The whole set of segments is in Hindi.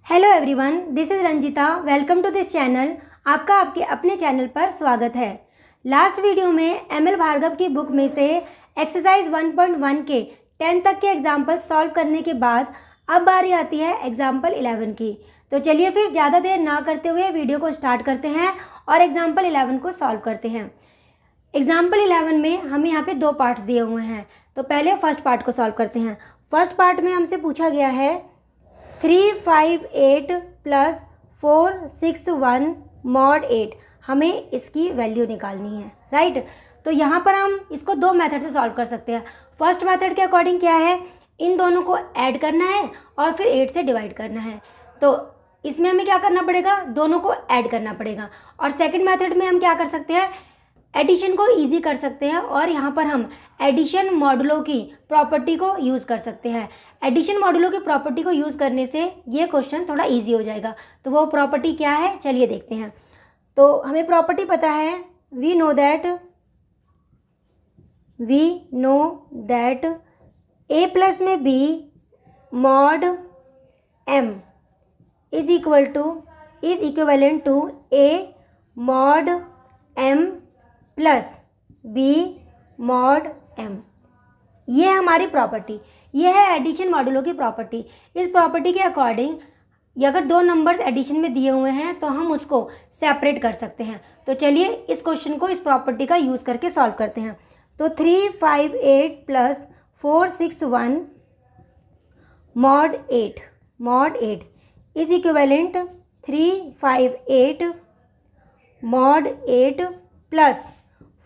Hello everyone, this is Ranjita. Welcome to this channel. आपका आपके अपने चैनल पर स्वागत है। लास्ट वीडियो में एमएल भार्गव की बुक में से एक्सरसाइज 1.1 के 10 तक के एग्जाम्पल सॉल्व करने के बाद अब बारी आती है एग्जाम्पल 11 की। तो चलिए फिर ज़्यादा देर ना करते हुए वीडियो को स्टार्ट करते हैं और एग्जाम्पल 11 को सॉल्व करते हैं। एग्जाम्पल 11 में हमें यहाँ पे दो पार्ट्स दिए हुए हैं, तो पहले फर्स्ट पार्ट को सॉल्व करते हैं। फर्स्ट पार्ट में हमसे पूछा गया है 358 प्लस 461 मॉड 8, हमें इसकी वैल्यू निकालनी है, राइट। तो यहाँ पर हम इसको दो मेथड से सॉल्व कर सकते हैं। फर्स्ट मेथड के अकॉर्डिंग क्या है, इन दोनों को ऐड करना है और फिर 8 से डिवाइड करना है। तो इसमें हमें क्या करना पड़ेगा, दोनों को ऐड करना पड़ेगा। और सेकंड मेथड में हम क्या कर सकते हैं, एडिशन को इजी कर सकते हैं और यहाँ पर हम एडिशन मॉडुलो की प्रॉपर्टी को यूज़ कर सकते हैं। एडिशन मॉडुलो की प्रॉपर्टी को यूज़ करने से ये क्वेश्चन थोड़ा इजी हो जाएगा। तो वो प्रॉपर्टी क्या है, चलिए देखते हैं। तो हमें प्रॉपर्टी पता है, we know that a plus में b mod m is equivalent to a mod m plus b mod m. ये है हमारी प्रॉपर्टी, ये है एडिशन मॉडुलो की प्रॉपर्टी। इस प्रॉपर्टी के अकॉर्डिंग अगर दो नंबर्स एडिशन में दिए हुए हैं तो हम उसको सेपरेट कर सकते हैं। तो चलिए इस क्वेश्चन को इस प्रॉपर्टी का यूज़ करके सॉल्व करते हैं। तो 358 plus 461 mod 8 is equivalent 358 mod 8 plus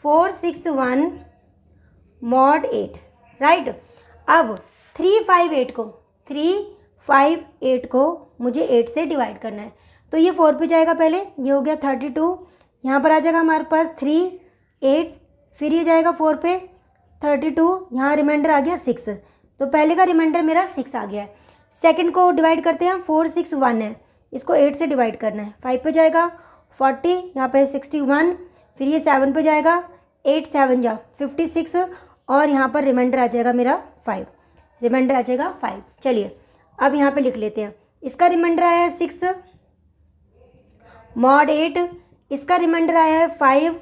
461 mod 8, right. अब 358 को मुझे 8 से डिवाइड करना है। तो ये 4 पे जाएगा, पहले ये हो गया 32, यहाँ पर आ जाएगा हमारे पास 3 8, फिर ये जाएगा 4 पे 32, यहाँ रिमाइंडर आ गया 6। तो पहले का रिमाइंडर मेरा 6 आ गया है। सेकंड को डिवाइड करते हैं, 461 है, इसको 8 से डिवाइड करना है। 5 पे जाएगा 40, यहाँ पे 61, फिर ये 7 पे जाएगा, 8 7 जा 56 और यहाँ पर रिमाइंडर आ जाएगा मेरा 5, रिमाइंडर आ जाएगा 5। चलिए अब यहाँ पे लिख लेते हैं, इसका रिमाइंडर आया है 6 मॉड 8, इसका रिमाइंडर आया है 5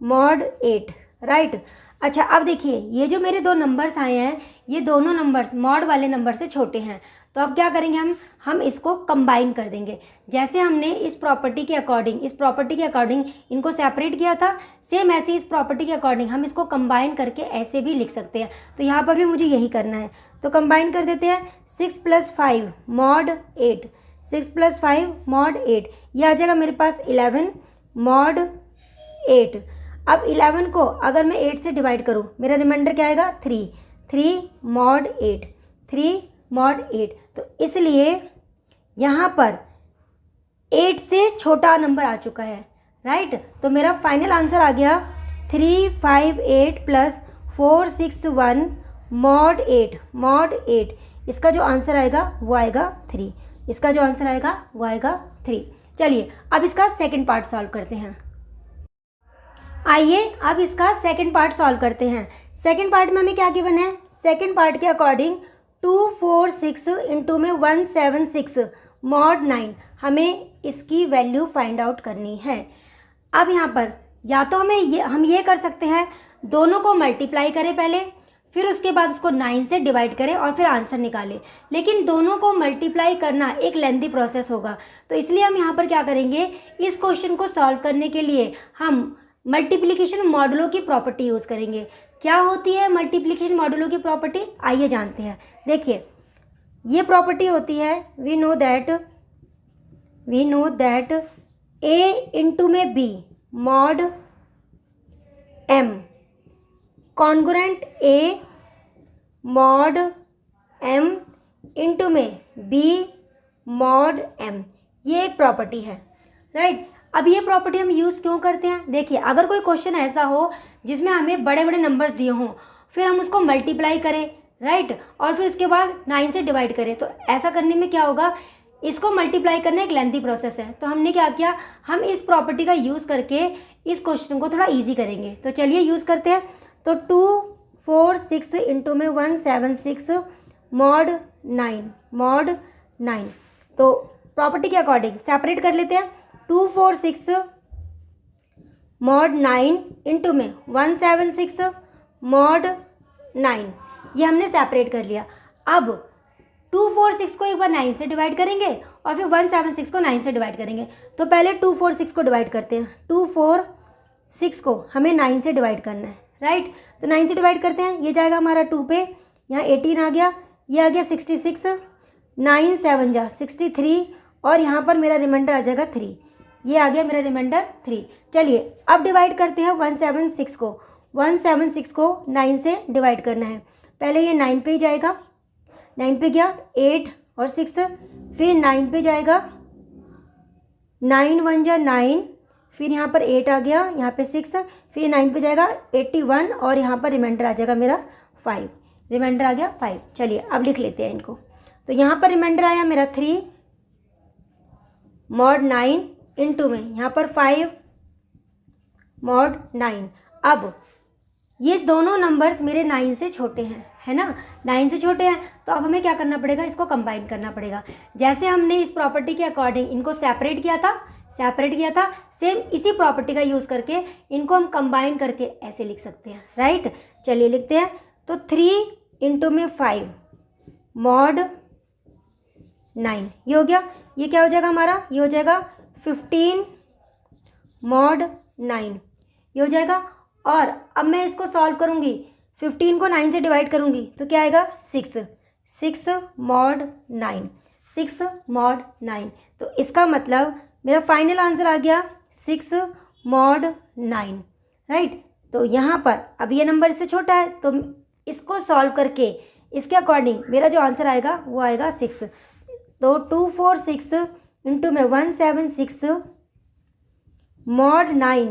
मॉड 8, राइट। अच्छा अब देखिए, ये जो मेरे दो नंबर्स आए हैं, ये दोनों नंबर्स मॉड वाले नंबर से छोटे हैं। तो अब क्या करेंगे, हम इसको कंबाइन कर देंगे। जैसे हमने इस प्रॉपर्टी के अकॉर्डिंग इनको सेपरेट किया था, सेम ऐसे इस प्रॉपर्टी के अकॉर्डिंग हम इसको कंबाइन करके ऐसे भी लिख सकते हैं। तो यहाँ पर भी मुझे यही करना है, तो कंबाइन कर देते हैं। 6 + 5 मॉड 8, 6 + 5 मॉड 8, यह आ जाएगा मेरे पास 11 मॉड 8। अब 11 को अगर मैं 8 से डिवाइड करूँ, मेरा रिमाइंडर क्या आएगा 3 मॉड 8, 3 मॉड 8। तो इसलिए यहाँ पर 8 से छोटा नंबर आ चुका है, राइट। तो मेरा फाइनल आंसर आ गया 358 प्लस 461 मॉड 8। इसका जो आंसर आएगा वो आएगा 3, इसका जो आंसर आएगा वो आएगा 3। चलिए अब इसका सेकंड पार्ट सॉल्व करते हैं। आइए अब इसका सेकंड पार्ट सॉल्व करते हैं। सेकंड पार्ट में हमें क्या गिवन है, सेकंड पार्ट के अकॉर्डिंग 246 इंटू में 176 मॉड 9, हमें इसकी वैल्यू फाइंड आउट करनी है। अब यहाँ पर या तो हम ये कर सकते हैं, दोनों को मल्टीप्लाई करें पहले, फिर उसके बाद उसको 9 से डिवाइड करें और फिर आंसर निकालें। लेकिन दोनों को मल्टीप्लाई करना एक लेंथी प्रोसेस होगा, तो इसलिए हम यहाँ पर क्या करेंगे, इस क्वेश्चन को सॉल्व करने के लिए हम मल्टीप्लिकेशन मॉडुलो की प्रॉपर्टी यूज़ करेंगे। क्या होती है मल्टीप्लिकेशन मॉडुलो की प्रॉपर्टी, आइए जानते हैं। देखिए ये प्रॉपर्टी होती है, we know that a into में b mod m congruent a mod m into में बी मॉड एम, ये एक प्रॉपर्टी है, राइट। अब ये प्रॉपर्टी हम यूज़ क्यों करते हैं, देखिए अगर कोई क्वेश्चन ऐसा हो जिसमें हमें बड़े बड़े नंबर्स दिए हों, फिर हम उसको मल्टीप्लाई करें, राइट, और फिर उसके बाद 9 से डिवाइड करें, तो ऐसा करने में क्या होगा, इसको मल्टीप्लाई करना एक लेंथी प्रोसेस है। तो हमने क्या किया, हम इस प्रॉपर्टी का यूज़ करके इस क्वेश्चन को थोड़ा ईजी करेंगे। तो चलिए यूज़ करते हैं। तो 246 इंटू में 176 मॉड 9, तो प्रॉपर्टी के अकॉर्डिंग सेपरेट कर लेते हैं। 246 मॉड 9 इंटू में 176 मॉड 9, ये हमने सेपरेट कर लिया। अब 246 को एक बार 9 से डिवाइड करेंगे और फिर 176 को 9 से डिवाइड करेंगे। तो पहले 246 को डिवाइड करते हैं। 246 को हमें 9 से डिवाइड करना है, राइट। तो 9 से डिवाइड करते हैं, ये जाएगा हमारा 2 पे, यहाँ 18 आ गया, ये आ गया 66, 9 7 जा 63 और यहाँ पर मेरा रिमाइंडर आ जाएगा 3, ये आ गया मेरा रिमाइंडर 3। चलिए अब डिवाइड करते हैं 176 को। 176 को 9 से डिवाइड करना है। पहले ये 9 पे ही जाएगा, 9 पे गया 8 और 6, फिर 9 पे जाएगा, 9 1 जा 9, फिर यहाँ पर 8 आ गया, यहाँ पे 6, फिर 9 पे जाएगा 81 और यहाँ पर रिमाइंडर आ जाएगा मेरा 5, रिमाइंडर आ गया 5। चलिए अब लिख लेते हैं इनको। तो यहाँ पर रिमाइंडर आया मेरा 3 मॉड 9 इंटू में यहाँ पर 5 मॉड 9। अब ये दोनों नंबर्स मेरे 9 से छोटे हैं, है ना, 9 से छोटे हैं। तो अब हमें क्या करना पड़ेगा, इसको कंबाइन करना पड़ेगा। जैसे हमने इस प्रॉपर्टी के अकॉर्डिंग इनको सेपरेट किया था, सेम इसी प्रॉपर्टी का यूज़ करके इनको हम कंबाइन करके ऐसे लिख सकते हैं, राइट। चलिए लिखते हैं। तो 3 इंटू में 5 मॉड 9, ये हो गया। ये क्या हो जाएगा हमारा, ये हो जाएगा 15 मॉड 9, ये हो जाएगा। और अब मैं इसको सॉल्व करूँगी, 15 को 9 से डिवाइड करूँगी तो क्या आएगा 6 मॉड 9, 6 मॉड 9। तो इसका मतलब मेरा फाइनल आंसर आ गया 6 मॉड 9, राइट। तो यहाँ पर अब ये नंबर इससे छोटा है तो इसको सॉल्व करके इसके अकॉर्डिंग मेरा जो आंसर आएगा वो आएगा 6। तो 246 इंटू में 176 मॉड 9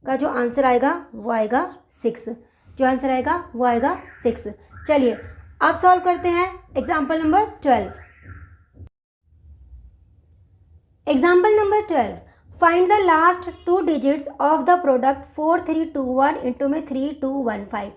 का जो आंसर आएगा वो आएगा 6, जो आंसर आएगा वो आएगा 6। चलिए अब सॉल्व करते हैं example number 12। Example number 12, find the last 2 digits of the product 4321 into में 3215।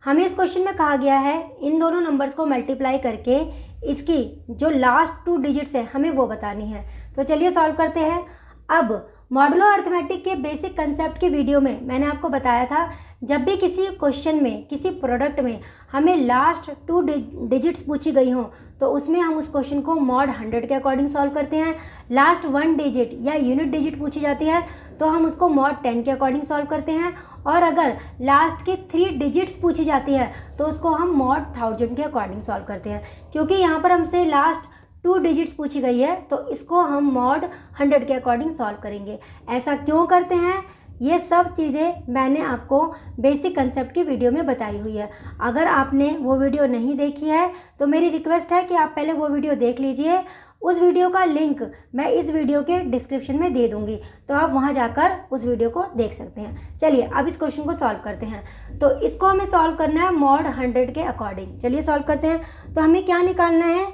हमें इस क्वेश्चन में कहा गया है इन दोनों नंबर्स को मल्टीप्लाई करके इसकी जो लास्ट 2 डिजिट्स है हमें वो बतानी है। तो चलिए सॉल्व करते हैं। अब मॉडुलो अर्थमेटिक के बेसिक कंसेप्ट की वीडियो में मैंने आपको बताया था, जब भी किसी क्वेश्चन में, किसी प्रोडक्ट में हमें लास्ट 2 डिजिट्स पूछी गई हों तो उसमें हम उस क्वेश्चन को मॉड 100 के अकॉर्डिंग सॉल्व करते हैं। लास्ट 1 डिजिट या यूनिट डिजिट पूछी जाती है तो हम उसको मॉड 10 के अकॉर्डिंग सॉल्व करते हैं। और अगर लास्ट की 3 डिजिट्स पूछी जाती है तो उसको हम मॉड 1000 के अकॉर्डिंग सॉल्व करते हैं। क्योंकि यहाँ पर हमसे लास्ट 2 डिजिट्स पूछी गई है तो इसको हम मॉड 100 के अकॉर्डिंग सॉल्व करेंगे। ऐसा क्यों करते हैं, ये सब चीज़ें मैंने आपको बेसिक कंसेप्ट की वीडियो में बताई हुई है। अगर आपने वो वीडियो नहीं देखी है तो मेरी रिक्वेस्ट है कि आप पहले वो वीडियो देख लीजिए। उस वीडियो का लिंक मैं इस वीडियो के डिस्क्रिप्शन में दे दूंगी, तो आप वहां जाकर उस वीडियो को देख सकते हैं। चलिए अब इस क्वेश्चन को सॉल्व करते हैं। तो इसको हमें सॉल्व करना है मॉड 100 के अकॉर्डिंग। चलिए सॉल्व करते हैं। तो हमें क्या निकालना है,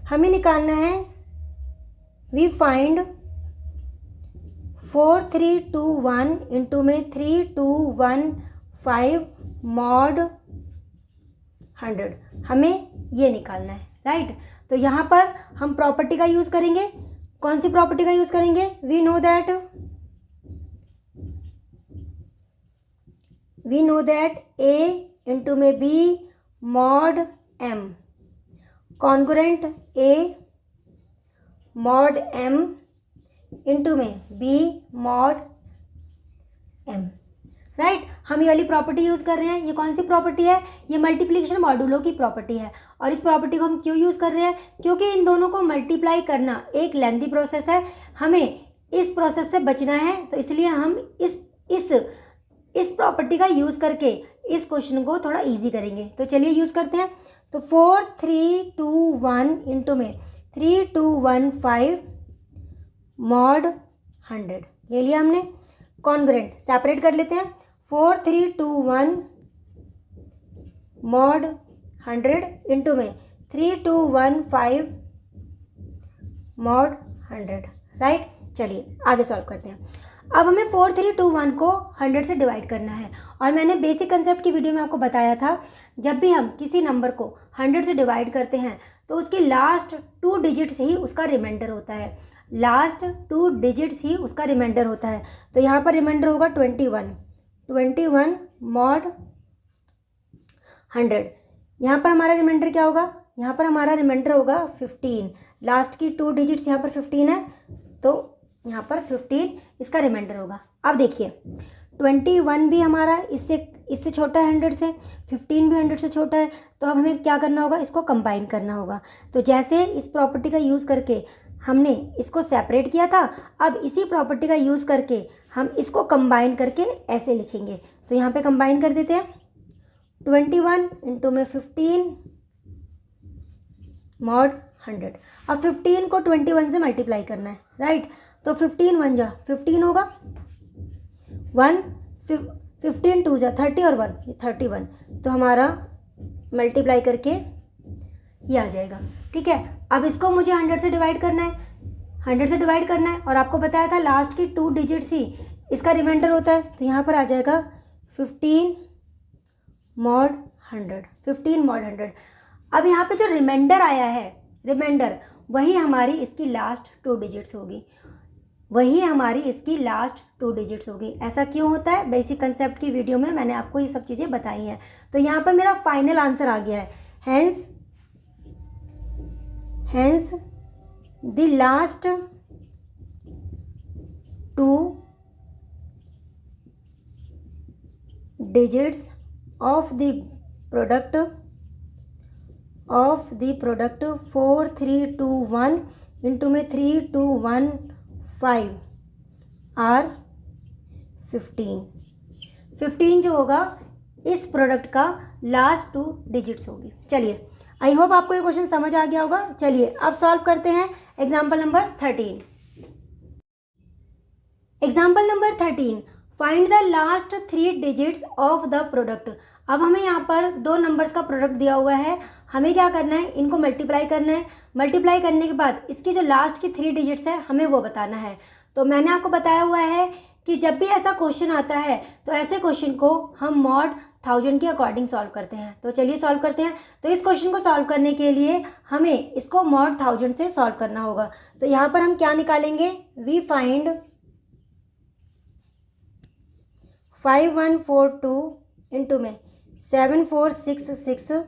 हमें निकालना है वी फाइंड 4321 इंटू में 3215 मॉड 100, हमें ये निकालना है, राइट। तो यहाँ पर हम प्रॉपर्टी का यूज़ करेंगे। कौन सी प्रॉपर्टी का यूज़ करेंगे, we know that a into में b mod m congruent a mod m into में बी मॉड एम, राइट। हम ये वाली प्रॉपर्टी यूज़ कर रहे हैं। ये कौन सी प्रॉपर्टी है, ये मल्टीप्लिकेशन मॉडुलो की प्रॉपर्टी है। और इस प्रॉपर्टी को हम क्यों यूज़ कर रहे हैं, क्योंकि इन दोनों को मल्टीप्लाई करना एक लेंथी प्रोसेस है, हमें इस प्रोसेस से बचना है। तो इसलिए हम इस प्रॉपर्टी का यूज़ करके इस क्वेश्चन को थोड़ा ईजी करेंगे। तो चलिए यूज़ करते हैं। तो 4321 इंटू में 3215 मॉड 100 ले लिया हमने। कॉन्ग्रुएंट सेपरेट कर लेते हैं। 4321 मॉड 100 इंटू में 3215 मॉड 100, राइट। चलिए आगे सॉल्व करते हैं। अब हमें 4321 को 100 से डिवाइड करना है। और मैंने बेसिक कंसेप्ट की वीडियो में आपको बताया था, जब भी हम किसी नंबर को 100 से डिवाइड करते हैं तो उसकी लास्ट 2 डिजिट्स ही उसका रिमाइंडर होता है, लास्ट 2 डिजिट्स ही उसका रिमाइंडर होता है। तो यहाँ पर रिमाइंडर होगा 21 मॉड 100। यहाँ पर हमारा रिमाइंडर क्या होगा, यहाँ पर हमारा रिमाइंडर होगा 15, लास्ट की 2 डिजिट्स यहाँ पर 15 है, तो यहाँ पर 15 इसका रिमाइंडर होगा। अब देखिए 21 भी हमारा इससे छोटा है 100 से, 15 भी 100 से छोटा है, तो अब हमें क्या करना होगा, इसको कंबाइन करना होगा। तो जैसे इस प्रॉपर्टी का यूज़ करके हमने इसको सेपरेट किया था, अब इसी प्रॉपर्टी का यूज़ करके हम इसको कंबाइन करके ऐसे लिखेंगे। तो यहाँ पे कंबाइन कर देते हैं, 21 इंटू में 15 मॉड 100। अब 15 को 21 से मल्टीप्लाई करना है, राइट। तो 15 1 जा 15 होगा, 15 2 जा 30 और 1 ये 31, तो हमारा मल्टीप्लाई करके ये आ जाएगा, ठीक है। अब इसको मुझे 100 से डिवाइड करना है, 100 से डिवाइड करना है, और आपको बताया था लास्ट की 2 डिजिट्स ही इसका रिमाइंडर होता है। तो यहाँ पर आ जाएगा 15 मॉड 100, 15 मॉड 100। अब यहाँ पे जो रिमाइंडर आया है, रिमाइंडर वही हमारी इसकी लास्ट 2 डिजिट्स होगी, वही हमारी इसकी लास्ट 2 डिजिट्स होगी। ऐसा क्यों होता है, बेसिक कंसेप्ट की वीडियो में मैंने आपको ये सब चीज़ें बताई हैं। तो यहाँ पर मेरा फाइनल आंसर आ गया है, hence the last 2 digits of the product 4321 into में 3215 आर 15 जो होगा इस प्रोडक्ट का लास्ट 2 डिजिट्स होगी। चलिए, आई होप आपको ये क्वेश्चन समझ आ गया होगा। चलिए अब सॉल्व करते हैं example number 13। Example number 13, find the last 3 digits of the product. अब हमें यहाँ पर 2 नंबर्स का प्रोडक्ट दिया हुआ है, हमें क्या करना है, इनको मल्टीप्लाई करना है। मल्टीप्लाई करने के बाद इसकी जो लास्ट की 3 डिजिट्स है हमें वो बताना है। तो मैंने आपको बताया हुआ है कि जब भी ऐसा क्वेश्चन आता है तो ऐसे क्वेश्चन को हम मॉड 1000 के अकॉर्डिंग सॉल्व करते हैं। तो चलिए सॉल्व करते हैं। तो इस क्वेश्चन को सॉल्व करने के लिए हमें इसको मॉड 1000 से सॉल्व करना होगा। तो यहाँ पर हम क्या निकालेंगे, वी फाइंड 5142 इंटू में 7466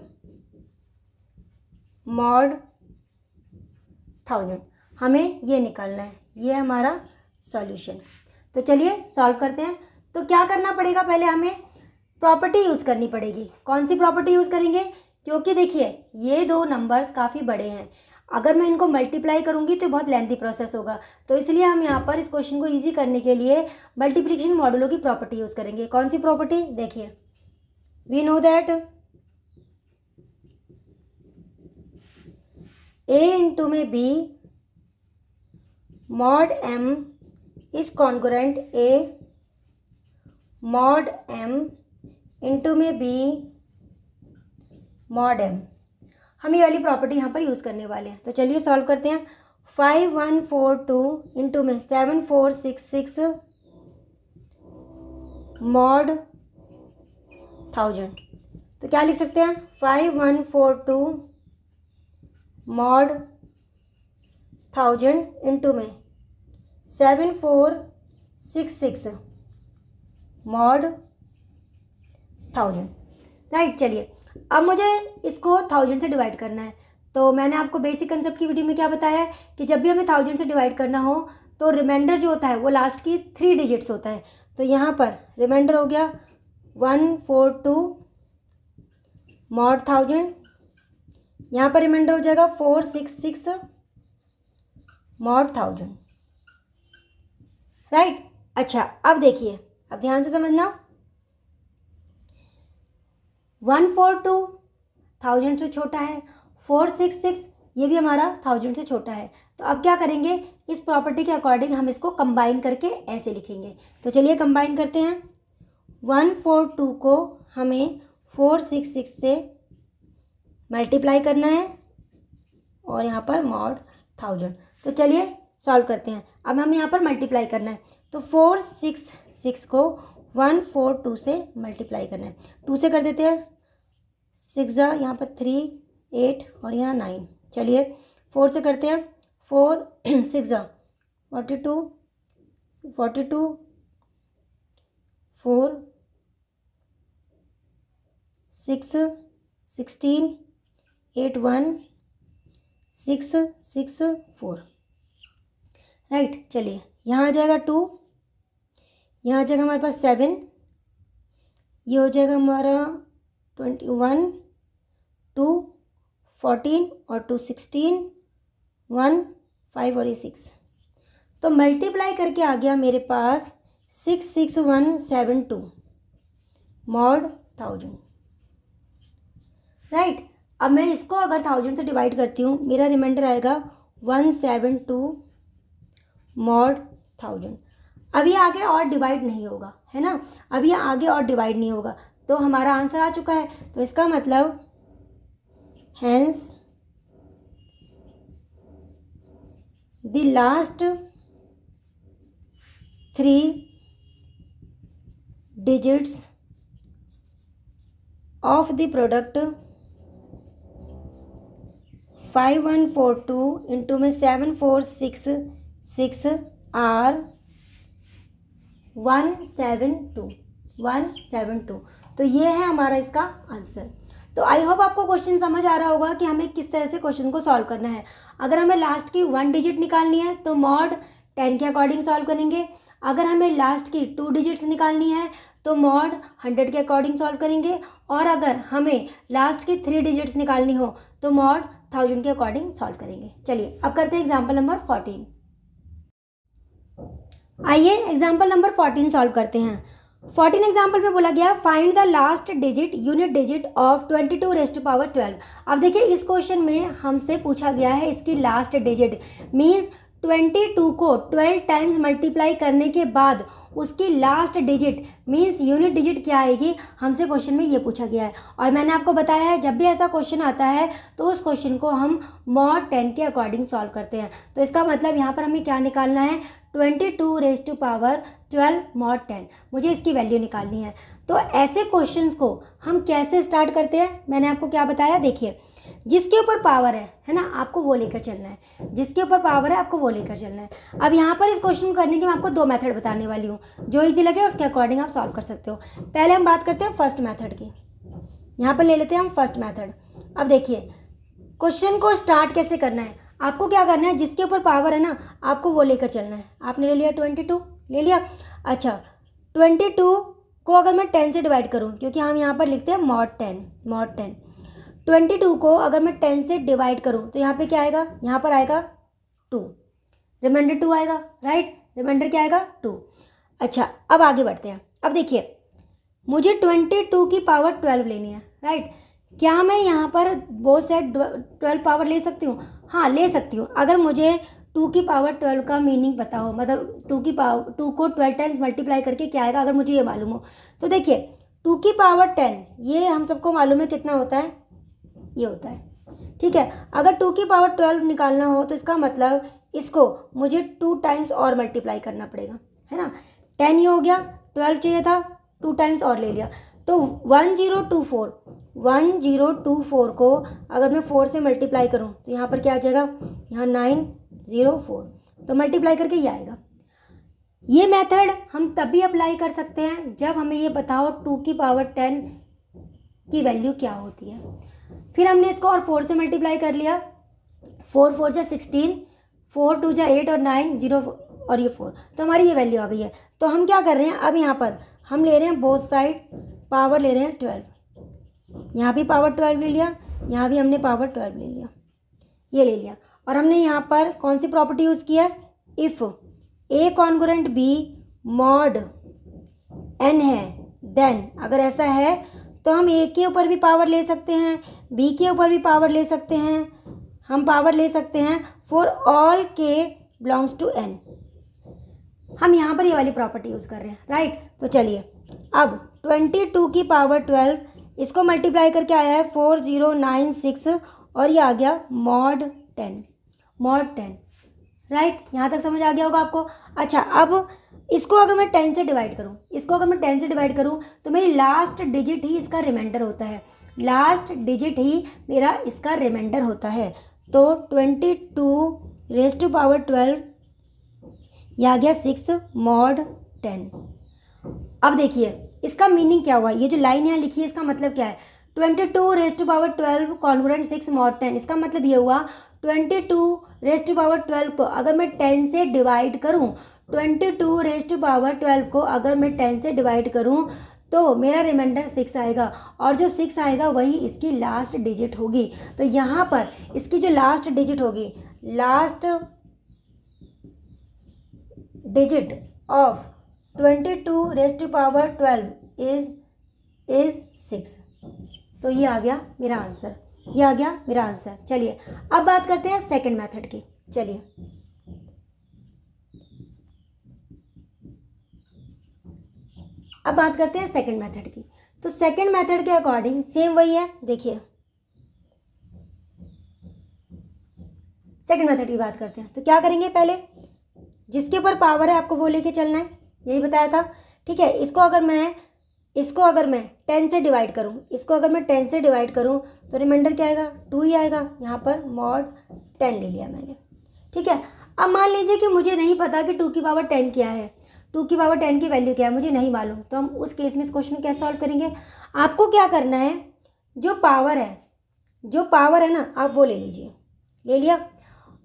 मॉड 1000, हमें ये निकालना है, ये हमारा सॉल्यूशन। तो चलिए सॉल्व करते हैं। तो क्या करना पड़ेगा, पहले हमें प्रॉपर्टी यूज़ करनी पड़ेगी। कौन सी प्रॉपर्टी यूज़ करेंगे, क्योंकि देखिए ये 2 नंबर्स काफ़ी बड़े हैं, अगर मैं इनको मल्टीप्लाई करूंगी तो बहुत लेंथी प्रोसेस होगा। तो इसलिए हम यहाँ पर इस क्वेश्चन को इजी करने के लिए मल्टीप्लिकेशन मॉडुलो की प्रॉपर्टी यूज़ करेंगे। कौन सी प्रॉपर्टी, देखिए, we know that a into में b mod m is congruent a mod m into में b मॉड m। हम ये वाली प्रॉपर्टी यहाँ पर यूज़ करने वाले हैं। तो चलिए सॉल्व करते हैं। 5142 इंटू में 7466 मॉड 1000। तो क्या लिख सकते हैं, 5142 मॉड 1000 इंटू में 7466 मॉड 1000, राइट। चलिए अब मुझे इसको 1000 से डिवाइड करना है। तो मैंने आपको बेसिक कंसेप्ट की वीडियो में क्या बताया है कि जब भी हमें 1000 से डिवाइड करना हो तो रिमाइंडर जो होता है वो लास्ट की 3 डिजिट्स होता है। तो यहाँ पर रिमाइंडर हो गया 142 मॉड 1000, यहाँ पर रिमाइंडर हो जाएगा 466 मॉड 1000, राइट। अच्छा अब देखिए, अब ध्यान से समझना, 142 1000 से छोटा है, 466 ये भी हमारा 1000 से छोटा है। तो अब क्या करेंगे, इस प्रॉपर्टी के अकॉर्डिंग हम इसको कंबाइन करके ऐसे लिखेंगे। तो चलिए कंबाइन करते हैं। 142 को हमें 466 से मल्टीप्लाई करना है और यहाँ पर मॉड 1000। तो चलिए सॉल्व करते हैं। अब हमें यहाँ पर मल्टीप्लाई करना है, तो 466 को 142 से मल्टीप्लाई करना है। 2 से कर देते हैं, 6 जा यहाँ पर 3 8 और यहाँ 9, चलिए 4 से करते हैं। 4 6 42, 42 4 6 16 8 1 6 6 4, राइट। चलिए यहाँ आ जाएगा 2, यहाँ आ जाएगा हमारे पास 7, ये हो जाएगा हमारा 21 2 14 और 2 16 1 5 और ये 6। तो मल्टीप्लाई करके आ गया मेरे पास 66172 मॉड 1000, राइट। अब मैं इसको अगर 1000 से डिवाइड करती हूँ, मेरा रिमाइंडर आएगा 172 मॉड 1000। अब ये आगे और डिवाइड नहीं होगा, है ना, अब ये आगे और डिवाइड नहीं होगा, तो हमारा आंसर आ चुका है। तो इसका मतलब hence the last 3 digits of the product 5142 into में 7466 आर 172। तो ये है हमारा इसका आंसर। तो आई होप आपको क्वेश्चन समझ आ रहा होगा कि हमें किस तरह से क्वेश्चन को सॉल्व करना है। अगर हमें लास्ट की 1 डिजिट निकालनी है तो मॉड 10 के अकॉर्डिंग सॉल्व करेंगे। अगर हमें लास्ट की 2 डिजिट्स निकालनी है तो मॉड 100 के अकॉर्डिंग सॉल्व करेंगे। और अगर हमें लास्ट की 3 डिजिट्स निकालनी हो तो मॉड 1000 के अकॉर्डिंग सॉल्व करेंगे। चलिए अब करते हैं एग्जाम्पल नंबर 14। आइए एग्जाम्पल नंबर 14 सॉल्व करते हैं। 14 एग्जाम्पल में बोला गया find the last digit unit digit of 22 raise to power 12। अब देखिए इस क्वेश्चन में हमसे पूछा गया है इसकी लास्ट डिजिट, मीन्स 22 को 12 टाइम्स मल्टीप्लाई करने के बाद उसकी last digit means unit digit क्या आएगी, हमसे क्वेश्चन में ये पूछा गया है। और मैंने आपको बताया है जब भी ऐसा क्वेश्चन आता है तो उस क्वेश्चन को हम मॉड 10 के अकॉर्डिंग सॉल्व करते हैं। तो इसका मतलब यहाँ पर हमें क्या निकालना है, 22 रेज़ टू पावर 12 मॉड 10, मुझे इसकी वैल्यू निकालनी है। तो ऐसे क्वेश्चंस को हम कैसे स्टार्ट करते हैं, मैंने आपको क्या बताया, देखिए जिसके ऊपर पावर है ना, आपको वो लेकर चलना है, जिसके ऊपर पावर है आपको वो लेकर चलना है। अब यहाँ पर इस क्वेश्चन को करने के मैं आपको 2 मेथड बताने वाली हूँ, जो इजी लगे उसके अकॉर्डिंग आप सॉल्व कर सकते हो। पहले हम बात करते हैं फर्स्ट मेथड की, यहाँ पर ले लेते हैं हम फर्स्ट मेथड। अब देखिए क्वेश्चन को स्टार्ट कैसे करना है, आपको क्या करना है, जिसके ऊपर पावर है ना आपको वो लेकर चलना है। आपने ले लिया 22 ले लिया। अच्छा 22 को अगर मैं 10 से डिवाइड करूँ, क्योंकि हम यहाँ पर लिखते हैं मॉड 10, 22 को अगर मैं 10 से डिवाइड करूँ तो यहाँ पे क्या आएगा, यहाँ पर आएगा 2, रिमाइंडर 2 आएगा, राइट, रिमाइंडर क्या आएगा 2। अच्छा अब आगे बढ़ते हैं। अब देखिए मुझे 22 की पावर 12 लेनी है, राइट। क्या मैं यहाँ पर बोथ साइड 12 पावर ले सकती हूँ? हाँ ले सकती हूँ, अगर मुझे 2 की पावर 12 का मीनिंग पता हो, मतलब 2 को 12 टाइम्स मल्टीप्लाई करके क्या आएगा अगर मुझे ये मालूम हो। तो देखिए 2 की पावर 10 ये हम सबको मालूम है कितना होता है, ये होता है, ठीक है। अगर 2 की पावर 12 निकालना हो तो इसका मतलब इसको मुझे 2 टाइम्स और मल्टीप्लाई करना पड़ेगा, है ना। 10 ये हो गया, 12 चाहिए था, 2 टाइम्स और ले लिया, तो 1024 को अगर मैं 4 से मल्टीप्लाई करूं तो यहाँ पर क्या आ जाएगा, यहाँ 904, तो मल्टीप्लाई करके ये आएगा। ये मेथड हम तभी अप्लाई कर सकते हैं जब हमें ये पता हो 2 की पावर 10 की वैल्यू क्या होती है। फिर हमने इसको और 4 से मल्टीप्लाई कर लिया, 4 4 जा 16, 4 2 जा 8 और 9 0 और ये 4, तो हमारी ये वैल्यू आ गई है। तो हम क्या कर रहे हैं, अब यहाँ पर हम ले रहे हैं बोथ साइड पावर ले रहे हैं 12, यहाँ भी पावर 12 ले लिया, यहाँ भी हमने पावर 12 ले लिया, ये ले लिया। और हमने यहाँ पर कौन सी प्रॉपर्टी यूज़ की है, if a congruent b mod n है देन, अगर ऐसा है तो हम ए के ऊपर भी पावर ले सकते हैं, बी के ऊपर भी पावर ले सकते हैं, हम पावर ले सकते हैं फॉर ऑल के बिलोंग्स टू एन। हम यहाँ पर ये वाली प्रॉपर्टी यूज़ कर रहे हैं, राइट। तो चलिए अब 22 की पावर 12 इसको मल्टीप्लाई करके आया है 4096 और ये आ गया मॉड 10, राइट। यहाँ तक समझ आ गया होगा आपको। अच्छा अब इसको अगर मैं 10 से डिवाइड करूँ, तो मेरी लास्ट डिजिट ही इसका रिमाइंडर होता है, लास्ट डिजिट ही मेरा इसका रिमाइंडर होता है। तो 22 यह आ गया 6 mod 10। अब देखिए इसका मीनिंग क्या हुआ, ये जो लाइन यहाँ लिखी है इसका मतलब क्या है, 22 कॉन्ग्रुएंट 6 mod 10, इसका मतलब ये हुआ 22 को अगर मैं 10 से डिवाइड करूँ, 22 को अगर मैं 10 से डिवाइड करूँ तो मेरा रिमाइंडर 6 आएगा, और जो 6 आएगा वही इसकी लास्ट डिजिट होगी। तो यहाँ पर इसकी जो लास्ट डिजिट होगी, लास्ट डिजिट ऑफ 22 इज 6। तो ये आ गया मेरा आंसर, ये आ गया मेरा आंसर। चलिए अब बात करते हैं सेकंड मेथड की। चलिए अब बात करते हैं सेकंड मेथड की। तो सेकंड मेथड के अकॉर्डिंग सेम वही है। देखिए सेकंड मेथड की बात करते हैं तो क्या करेंगे, पहले जिसके ऊपर पावर है आपको वो लेके चलना है, यही बताया था। ठीक है, इसको अगर मैं 10 से डिवाइड करूँ, इसको अगर मैं 10 से डिवाइड करूँ तो रिमाइंडर क्या आएगा, 2 ही आएगा। यहाँ पर mod 10 ले लिया मैंने। ठीक है, अब मान लीजिए कि मुझे नहीं पता कि 2 की पावर 10 क्या है, 2 की पावर 10 की वैल्यू क्या है, मुझे नहीं मालूम। तो हम उस केस में इस क्वेश्चन को कैसे सॉल्व करेंगे, आपको क्या करना है, जो पावर है ना आप वो ले लीजिए। ले लिया,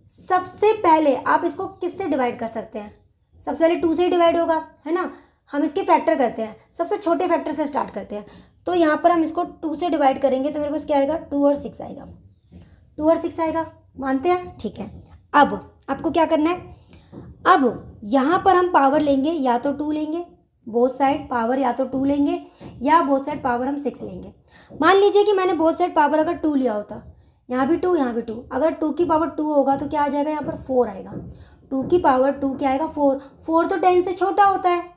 सबसे पहले आप इसको किससे डिवाइड कर सकते हैं, सबसे पहले 2 से डिवाइड होगा, है ना। हम इसके फैक्टर करते हैं, सबसे छोटे फैक्टर से स्टार्ट करते हैं। तो यहाँ पर हम इसको 2 से डिवाइड करेंगे तो मेरे पास क्या आएगा, 2 और 6 आएगा, 2 और 6 आएगा। मानते हैं, ठीक है। अब आपको क्या करना है, अब यहाँ पर हम पावर लेंगे, या तो 2 लेंगे बोथ साइड पावर, या तो 2 लेंगे, या बोथ साइड पावर हम 6 लेंगे। मान लीजिए कि मैंने बोथ साइड पावर अगर 2 लिया होता, यहाँ भी 2 यहाँ भी 2, अगर 2 की पावर 2 होगा तो क्या आ जाएगा, यहाँ पर 4 आएगा। 2 की पावर 2 क्या आएगा, 4 तो 10 से छोटा होता है,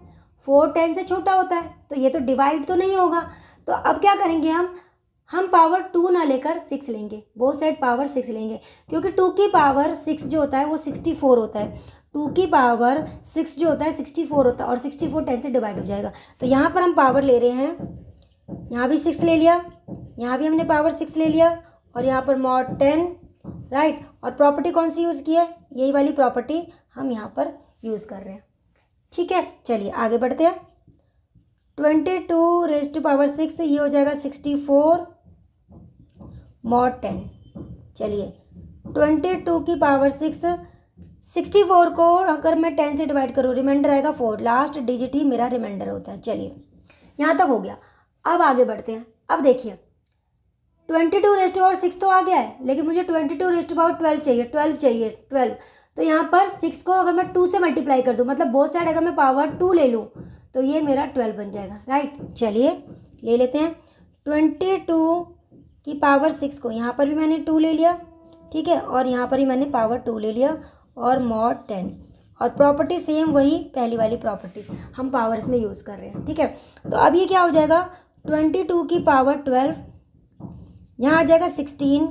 4 10 से छोटा होता है, तो ये तो डिवाइड तो नहीं होगा। तो अब क्या करेंगे, हम पावर 2 ना लेकर 6 लेंगे, बोथ साइड पावर 6 लेंगे, क्योंकि 2 की पावर 6 जो होता है वो 64 होता है। 2 की पावर 6 जो होता है 64 होता है, और 64 10 से डिवाइड हो जाएगा। तो यहाँ पर हम पावर ले रहे हैं, यहाँ भी 6 ले लिया, यहाँ भी हमने पावर 6 ले लिया, और यहाँ पर mod 10, राइट। और प्रॉपर्टी कौन सी यूज़ की है, यही वाली प्रॉपर्टी हम यहाँ पर यूज़ कर रहे हैं। ठीक है, चलिए आगे बढ़ते हैं। 22 ये हो जाएगा 64 mod 10। चलिए 22 की पावर 6, 64 को अगर मैं 10 से डिवाइड करूँ रिमाइंडर आएगा 4, लास्ट डिजिट ही मेरा रिमाइंडर होता है। चलिए यहाँ तक हो गया, अब आगे बढ़ते हैं। अब देखिए 22 तो आ गया है, लेकिन मुझे 22 चाहिए, 12। तो यहाँ पर 6 को अगर मैं 2 से मल्टीप्लाई कर दूँ, मतलब बोथ साइड अगर मैं पावर 2 ले लूँ तो ये मेरा 12 बन जाएगा, राइट। चलिए ले लेते हैं 22 की पावर 6 को, यहाँ पर भी मैंने 2 ले लिया, ठीक है, और यहाँ पर ही मैंने पावर 2 ले लिया, और mod 10, और प्रॉपर्टी सेम वही पहली वाली प्रॉपर्टी हम पावर्स में यूज़ कर रहे हैं। ठीक है, तो अब ये क्या हो जाएगा, 22 की पावर 12, यहाँ आ जाएगा 16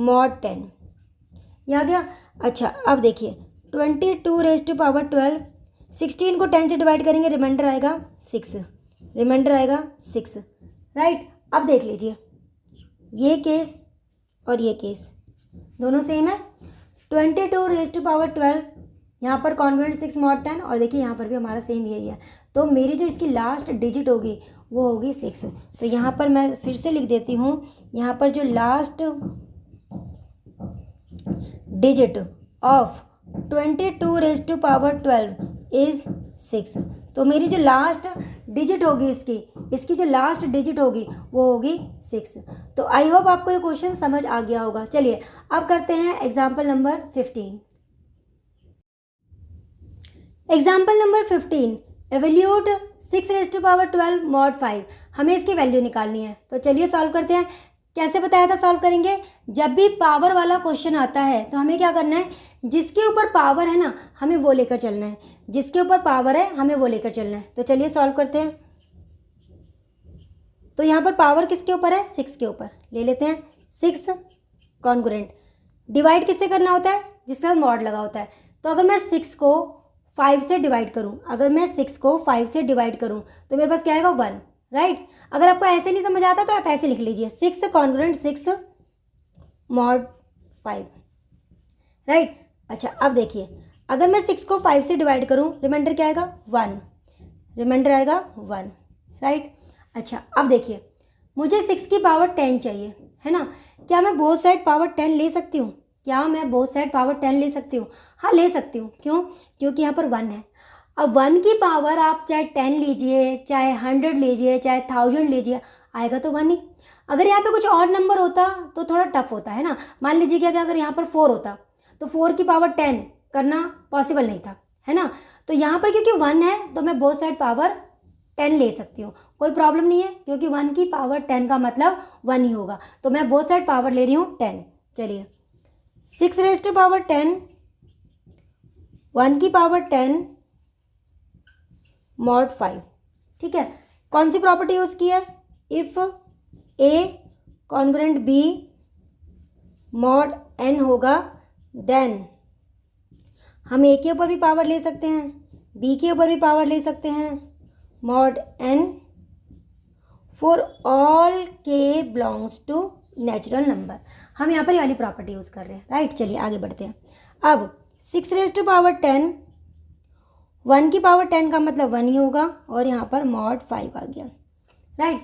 mod 10, ये आ गया। अच्छा अब देखिए 22 16 को 10 से डिवाइड करेंगे, रिमाइंडर आएगा 6, राइट। अब देख लीजिए ये केस और ये केस दोनों सेम है। 22 यहाँ पर कॉन्वेंट 6 mod 10, और देखिए यहाँ पर भी हमारा सेम यही है। तो मेरी जो इसकी लास्ट डिजिट होगी वो होगी 6। तो यहाँ पर मैं फिर से लिख देती हूँ, यहाँ पर जो लास्ट डिजिट ऑफ 22 इज़ 6। तो मेरी जो लास्ट डिजिट होगी इसकी जो लास्ट डिजिट होगी वो होगी 6। तो आई होप आपको ये क्वेश्चन समझ आ गया होगा। चलिए अब करते हैं example number 15। Example number 15, evaluate 6 mod 5। हमें इसकी वैल्यू निकालनी है, तो चलिए सॉल्व करते हैं। कैसे बताया था सॉल्व करेंगे, जब भी पावर वाला क्वेश्चन आता है तो हमें क्या करना है, जिसके ऊपर पावर है ना हमें वो लेकर चलना है, जिसके ऊपर पावर है हमें वो लेकर चलना है। तो चलिए सॉल्व करते हैं। तो यहाँ पर पावर किसके ऊपर है, 6 के ऊपर, ले लेते हैं 6 कॉन्ग्रुएंट। डिवाइड किससे करना होता है, जिसके साथ मॉड लगा होता है। तो अगर मैं 6 को 5 से डिवाइड करूँ, तो मेरे पास क्या आएगा 1, राइट। अगर आपको ऐसे नहीं समझ आता तो आप ऐसे लिख लीजिए 6 कॉन्ग्रुएंट 6 mod 5, राइट। अच्छा अब देखिए, अगर मैं 6 को 5 से डिवाइड करूँ, रिमाइंडर क्या आएगा? 1, रिमाइंडर आएगा 1, राइट। अच्छा अब देखिए, मुझे 6 की पावर 10 चाहिए, है ना। क्या मैं बोथ साइड पावर 10 ले सकती हूँ? क्या मैं बोथ साइड पावर 10 ले सकती हूँ? हाँ ले सकती हूँ। क्यों? क्योंकि यहाँ पर 1 है। अब 1 की पावर आप चाहे 10 लीजिए, चाहे 100 लीजिए, चाहे 1000 लीजिए, आएगा तो 1 ही। अगर यहाँ पे कुछ और नंबर होता तो थोड़ा टफ होता, है ना। मान लीजिए कि अगर यहाँ पर 4 होता तो 4 की पावर 10 करना पॉसिबल नहीं था, है ना। तो यहाँ पर क्योंकि 1 है तो मैं बोथ साइड पावर 10 ले सकती हूँ, कोई प्रॉब्लम नहीं है, क्योंकि 1 की पावर 10 का मतलब 1 ही होगा। तो मैं बोथ साइड पावर ले रही हूँ 10। चलिए 6 रेज़ टू पावर 10, 1 की पावर 10 मॉड 5, ठीक है। कौन सी प्रॉपर्टी यूज़ की है? If a congruent b mod n होगा, देन हम ए के ऊपर भी पावर ले सकते हैं, बी के ऊपर भी पावर ले सकते हैं, मॉड n फॉर ऑल के बिलोंग्स टू नेचुरल नंबर। हम यहाँ पर ये वाली प्रॉपर्टी यूज़ कर रहे हैं, राइट। चलिए आगे बढ़ते हैं। अब 6 रेज़ टू पावर 10, 1 की पावर 10 का मतलब 1 ही होगा, और यहाँ पर मॉड 5 आ गया, राइट।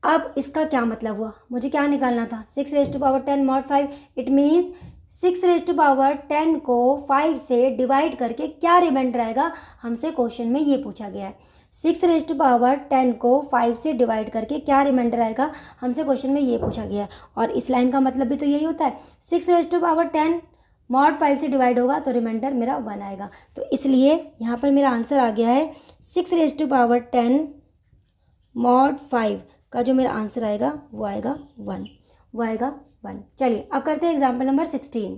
अब इसका क्या मतलब हुआ? मुझे क्या निकालना था? 6 raise to power 10 mod 5। It means 6 raise to power 10 को 5 से डिवाइड करके क्या रिमाइंडर आएगा, हमसे क्वेश्चन में ये पूछा गया है। 6 रेज़ टू पावर 10 को 5 से डिवाइड करके क्या रिमाइंडर आएगा, हमसे क्वेश्चन में ये पूछा गया है। और इस लाइन का मतलब भी तो यही होता है, 6 रेज़ टू पावर 10 मॉड 5 से डिवाइड होगा तो रिमाइंडर मेरा 1 आएगा। तो इसलिए यहाँ पर मेरा आंसर आ गया है 6 रेज़ टू पावर 10 मॉड 5 का जो मेरा आंसर आएगा वो आएगा 1, वो आएगा 1। चलिए अब करते हैं एग्जाम्पल नंबर 16।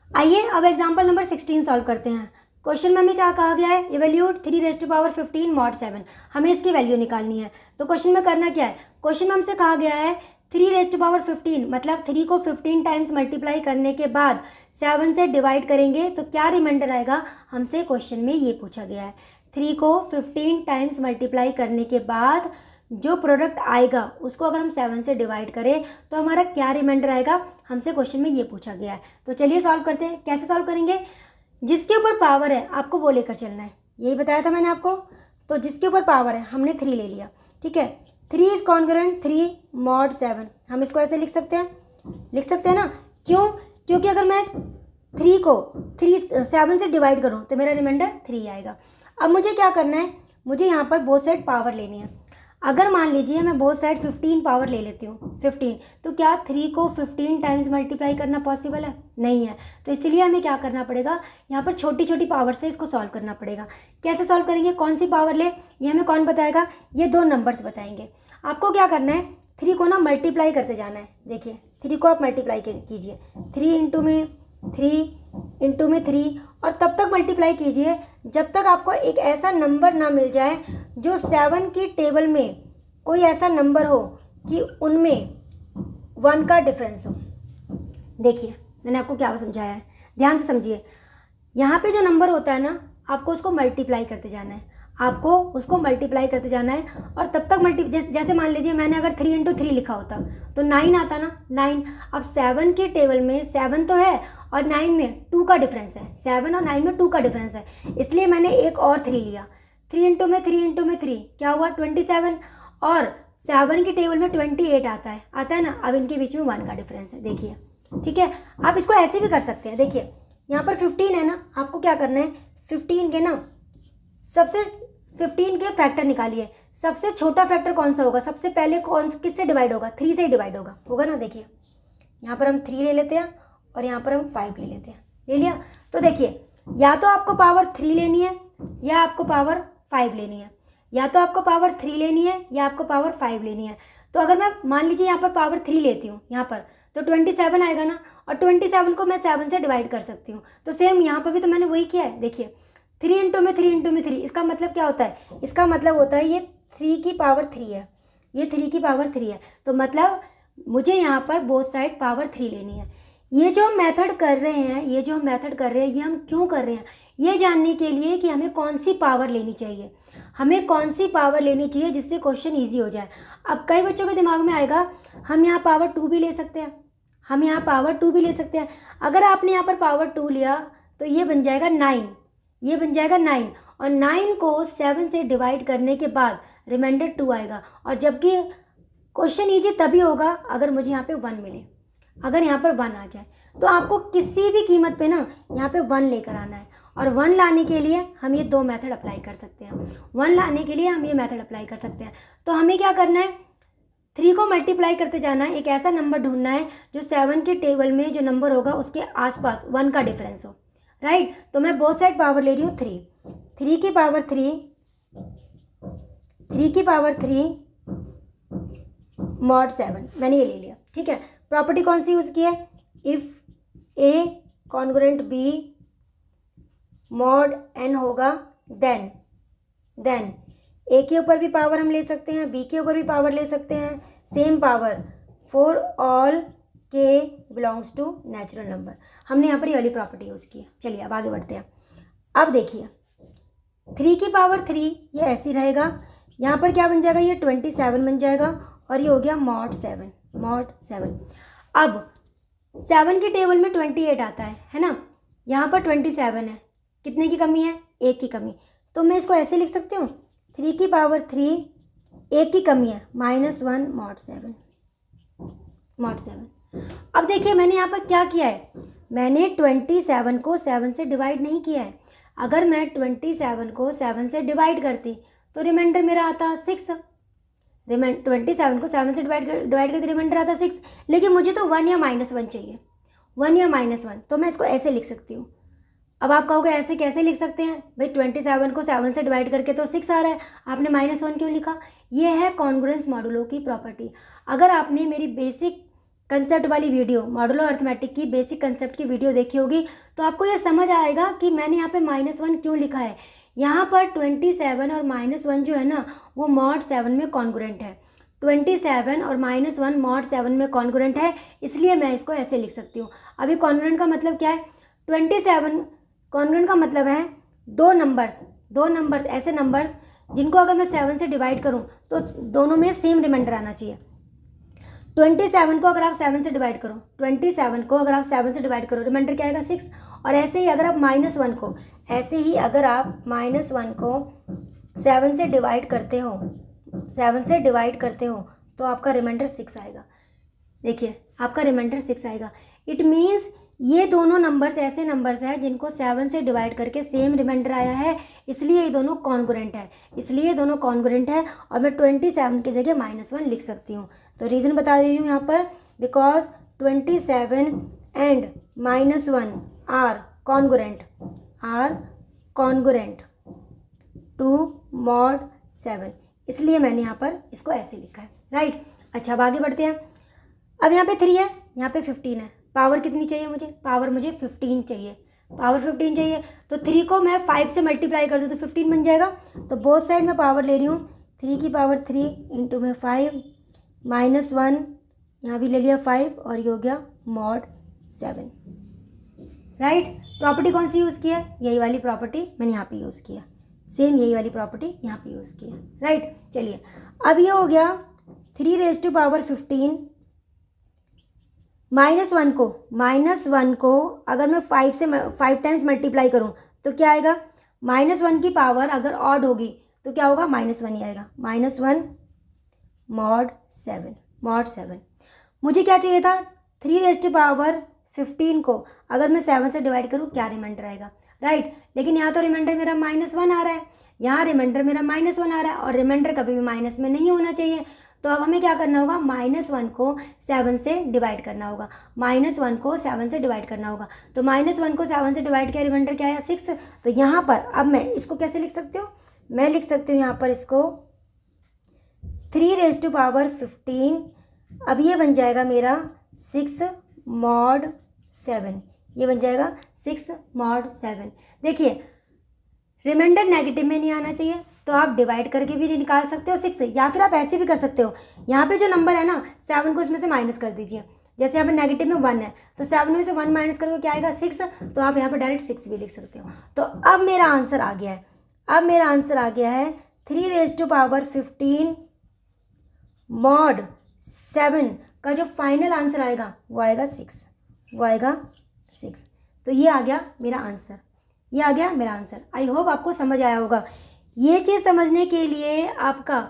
आइए अब एग्जाम्पल नंबर 16 सॉल्व करते हैं। क्वेश्चन में हमें क्या कहा गया है? Evaluate 3 raise to power 15 mod 7। हमें इसकी वैल्यू निकालनी है। तो क्वेश्चन में करना क्या है? क्वेश्चन में हमसे कहा गया है 3 रेज़ टू पावर 15, मतलब 3 को 15 टाइम्स मल्टीप्लाई करने के बाद 7 से डिवाइड करेंगे तो क्या रिमाइंडर आएगा, हमसे क्वेश्चन में ये पूछा गया है। 3 को 15 टाइम्स मल्टीप्लाई करने के बाद जो प्रोडक्ट आएगा उसको अगर हम 7 से डिवाइड करें तो हमारा क्या रिमाइंडर आएगा, हमसे क्वेश्चन में ये पूछा गया है। तो चलिए सॉल्व करते हैं। कैसे सॉल्व करेंगे? जिसके ऊपर पावर है आपको वो लेकर चलना है, यही बताया था मैंने आपको। तो जिसके ऊपर पावर है हमने 3 ले लिया, ठीक है। 3 इज कॉन्ग्रुएंट 3 मॉड 7। हम इसको ऐसे लिख सकते हैं, लिख सकते हैं ना। क्यों? क्योंकि अगर मैं 3 को 7 से डिवाइड करूँ तो मेरा रिमाइंडर 3 आएगा। अब मुझे क्या करना है? मुझे यहाँ पर बोथ साइड पावर लेनी है। अगर मान लीजिए मैं बोथ साइड 15 पावर ले लेती हूँ, 15, तो क्या 3 को 15 टाइम्स मल्टीप्लाई करना पॉसिबल है? नहीं है। तो इसलिए हमें क्या करना पड़ेगा, यहाँ पर छोटी छोटी पावर से इसको सॉल्व करना पड़ेगा। कैसे सॉल्व करेंगे? कौन सी पावर ले, ये हमें कौन बताएगा? ये 2 नंबर्स बताएंगे। आपको क्या करना है? 3 को ना मल्टीप्लाई करते जाना है। देखिए 3 को आप मल्टीप्लाई कीजिए, 3 इंटू में 3 इंटू में 3, और तब तक मल्टीप्लाई कीजिए जब तक आपको एक ऐसा नंबर ना मिल जाए जो 7 की टेबल में कोई ऐसा नंबर हो कि उनमें 1 का डिफरेंस हो। देखिए मैंने आपको क्या समझाया है, ध्यान से समझिए। यहाँ पे जो नंबर होता है ना, आपको उसको मल्टीप्लाई करते जाना है, आपको उसको मल्टीप्लाई करते जाना है। और तब तक जैसे मान लीजिए मैंने अगर 3 इंटू 3 लिखा होता तो 9 आता ना, 9। अब 7 के टेबल में 7 तो है और 9 में 2 का डिफरेंस है, 7 और 9 में 2 का डिफरेंस है, इसलिए मैंने एक और 3 लिया। 3 इंटू में 3 इंटू में 3 क्या हुआ? 27। और 7 की टेबल में 28 आता है ना। अब इनके बीच में 1 का डिफरेंस है, देखिए, ठीक है। आप इसको ऐसे भी कर सकते हैं। देखिए यहाँ पर 15 है ना, आपको क्या करना है, 15 के ना सबसे 15 के फैक्टर निकालिए। सबसे छोटा फैक्टर कौन सा होगा? सबसे पहले किससे डिवाइड होगा? 3 से ही डिवाइड होगा ना। देखिए यहाँ पर हम 3 ले लेते हैं और यहाँ पर हम 5 ले लेते हैं, ले लिया। तो देखिए या तो आपको पावर 3 लेनी है या आपको पावर 5 लेनी है, या तो आपको पावर 3 लेनी है या आपको पावर 5 लेनी है। तो अगर मैं मान लीजिए यहाँ पर पावर 3 लेती हूँ यहाँ पर, तो 27 आएगा ना, और 27 को मैं 7 से डिवाइड कर सकती हूँ। तो सेम यहाँ पर भी तो मैंने वही किया है। देखिए 3 इंटू में 3 इंटू में 3, इसका मतलब क्या होता है? इसका मतलब होता है ये 3 की पावर 3 है, ये 3 की पावर 3 है। तो मतलब मुझे यहाँ पर बोथ साइड पावर 3 लेनी है। ये जो हम मेथड कर रहे हैं, ये हम क्यों कर रहे हैं? ये जानने के लिए कि हमें कौन सी पावर लेनी चाहिए, हमें कौन सी पावर लेनी चाहिए जिससे क्वेश्चन ईजी हो जाए। अब कई बच्चों के दिमाग में आएगा हम यहाँ पावर 2 भी ले सकते हैं, हम यहाँ पावर 2 भी ले सकते हैं। अगर आपने यहाँ पर पावर 2 लिया तो ये बन जाएगा 9, ये बन जाएगा 9, और 9 को 7 से डिवाइड करने के बाद रिमाइंडर 2 आएगा। और जबकि क्वेश्चन ईजी तभी होगा अगर मुझे यहाँ पे 1 मिले, अगर यहाँ पर 1 आ जाए। तो आपको किसी भी कीमत पे ना यहाँ पे 1 लेकर आना है, और 1 लाने के लिए हम ये 2 मेथड अप्लाई कर सकते हैं। 1 लाने के लिए हम ये मेथड अप्लाई कर सकते हैं। तो हमें क्या करना है, 3 को मल्टीप्लाई करते जाना है, एक ऐसा नंबर ढूंढना है जो 7 के टेबल में जो नंबर होगा उसके आसपास 1 का डिफरेंस हो, राइट। तो मैं बोथ साइड पावर ले रही हूँ 3, 3 की पावर 3, 3 की पावर 3 mod 7 मैंने ये ले लिया, ठीक है। प्रॉपर्टी कौन सी यूज़ की है, if a congruent b mod n होगा देन ए के ऊपर भी पावर हम ले सकते हैं, बी के ऊपर भी पावर ले सकते हैं, सेम पावर फॉर ऑल के बिलोंग्स टू नेचुरल नंबर। हमने यहाँ पर ये वाली प्रॉपर्टी यूज़ की है। चलिए अब आगे बढ़ते हैं। अब देखिए 3 की पावर 3 ये ऐसी रहेगा, यहाँ पर क्या बन जाएगा, ये 27 बन जाएगा, और ये हो गया mod 7। अब 7 के टेबल में 28 आता है ना, यहाँ पर 27 है, कितने की कमी है, 1 की कमी। तो मैं इसको ऐसे लिख सकती हूँ 3 की पावर 3, 1 की कमी है, -1 mod 7। अब देखिए मैंने यहाँ पर क्या किया है, मैंने 27 को 7 से डिवाइड नहीं किया है। अगर मैं 27 को 7 से डिवाइड करती तो रिमाइंडर मेरा आता 6, 27 को 7 से डिवाइड करते रिमाइंडर आता 6, लेकिन मुझे तो 1 या -1 चाहिए, 1 या -1। तो मैं इसको ऐसे लिख सकती हूँ। अब आप कहोगे ऐसे कैसे लिख सकते हैं भाई, 27 को 7 से डिवाइड करके तो 6 आ रहा है, आपने -1 क्यों लिखा। ये है कॉन्ग्रुएंस मॉडुलो की प्रॉपर्टी। अगर आपने मेरी बेसिक कंसेप्ट वाली वीडियो, मॉडुलो अर्थमेटिक की बेसिक कंसेप्ट की वीडियो देखी होगी तो आपको ये समझ आएगा कि मैंने यहाँ पे -1 क्यों लिखा है। यहाँ पर 27 और -1 जो है ना वो mod 7 में कॉन्ग्रुएंट है, 27 और -1 mod 7 में कॉन्ग्रुएंट है, इसलिए मैं इसको ऐसे लिख सकती हूँ। अभी कॉन्ग्रुएंट का मतलब क्या है, 27 कॉन्ग्रुएंट का मतलब है दो नंबर्स ऐसे नंबर्स जिनको अगर मैं 7 से डिवाइड करूं तो दोनों में सेम रिमाइंडर आना चाहिए। 27 को अगर आप 7 से डिवाइड करो, 27 को अगर आप 7 से डिवाइड करो, रिमाइंडर क्या आएगा 6। और ऐसे ही अगर आप -1 को, -1 को 7 से डिवाइड करते हो तो आपका रिमाइंडर 6 आएगा। देखिए आपका रिमाइंडर 6 आएगा। इट मीन्स ये दोनों नंबर्स ऐसे नंबर्स हैं जिनको 7 से डिवाइड करके सेम रिमाइंडर आया है, इसलिए ये दोनों कॉन्ग्रुएंट है। और मैं 27 की जगह -1 लिख सकती हूँ। तो रीज़न बता रही हूँ यहाँ पर, because 27 and -1 are congruent to mod 7, इसलिए मैंने यहाँ पर इसको ऐसे लिखा है, राइट। अच्छा अब आगे बढ़ते हैं। अब यहाँ पे 3 है, यहाँ पे 15 है, पावर कितनी चाहिए मुझे, पावर मुझे 15 चाहिए। तो 3 को मैं 5 से मल्टीप्लाई कर दूँ तो 15 बन जाएगा। तो बोथ साइड में पावर ले रही हूँ, 3 की पावर 3 इंटू में 5 -1, यहाँ भी ले लिया 5, और ये हो गया mod 7, राइट। प्रॉपर्टी कौन सी यूज़ की है, यही वाली प्रॉपर्टी मैंने यहाँ पे यूज़ किया, सेम यही वाली प्रॉपर्टी यहाँ पे यूज़ की है, राइट। चलिए अब ये हो गया 3⁻15 -1 को अगर मैं 5 टाइम्स मल्टीप्लाई करूँ तो क्या आएगा, -1 की पावर अगर ऑड होगी तो क्या होगा, -1 ही आएगा, -1 mod 7। मुझे क्या चाहिए था, 3⁻15 को अगर मैं 7 से डिवाइड करूँ क्या रिमाइंडर आएगा, राइट। लेकिन यहाँ तो रिमाइंडर मेरा -1 आ रहा है, यहाँ रिमाइंडर मेरा -1 आ रहा है, और रिमाइंडर कभी भी माइनस में नहीं होना चाहिए। तो अब हमें क्या करना होगा, -1 को 7 से डिवाइड करना होगा, तो -1 को 7 से डिवाइड किया, रिमाइंडर क्या आया 6। तो यहाँ पर अब मैं इसको कैसे लिख सकती हूँ, मैं लिख सकती हूँ यहाँ पर इसको 3⁻15, अब ये बन जाएगा मेरा 6 mod 7, ये बन जाएगा 6 mod 7। देखिए रिमाइंडर नेगेटिव में नहीं आना चाहिए, तो आप डिवाइड करके भी निकाल सकते हो 6 से, या फिर आप ऐसे भी कर सकते हो। यहाँ पे जो नंबर है ना 7 को इसमें से माइनस कर दीजिए, जैसे यहाँ पे नेगेटिव में 1 है तो 7 में से 1 माइनस करके क्या आएगा 6, तो आप यहाँ पे डायरेक्ट 6 भी लिख सकते हो। तो अब मेरा आंसर आ गया है, 3⁻15 mod 7 का जो फाइनल आंसर आएगा वो आएगा 6, वो आएगा 6। तो ये आ गया मेरा आंसर, ये आ गया मेरा आंसर। आई होप आपको समझ आया होगा। ये चीज़ समझने के लिए आपका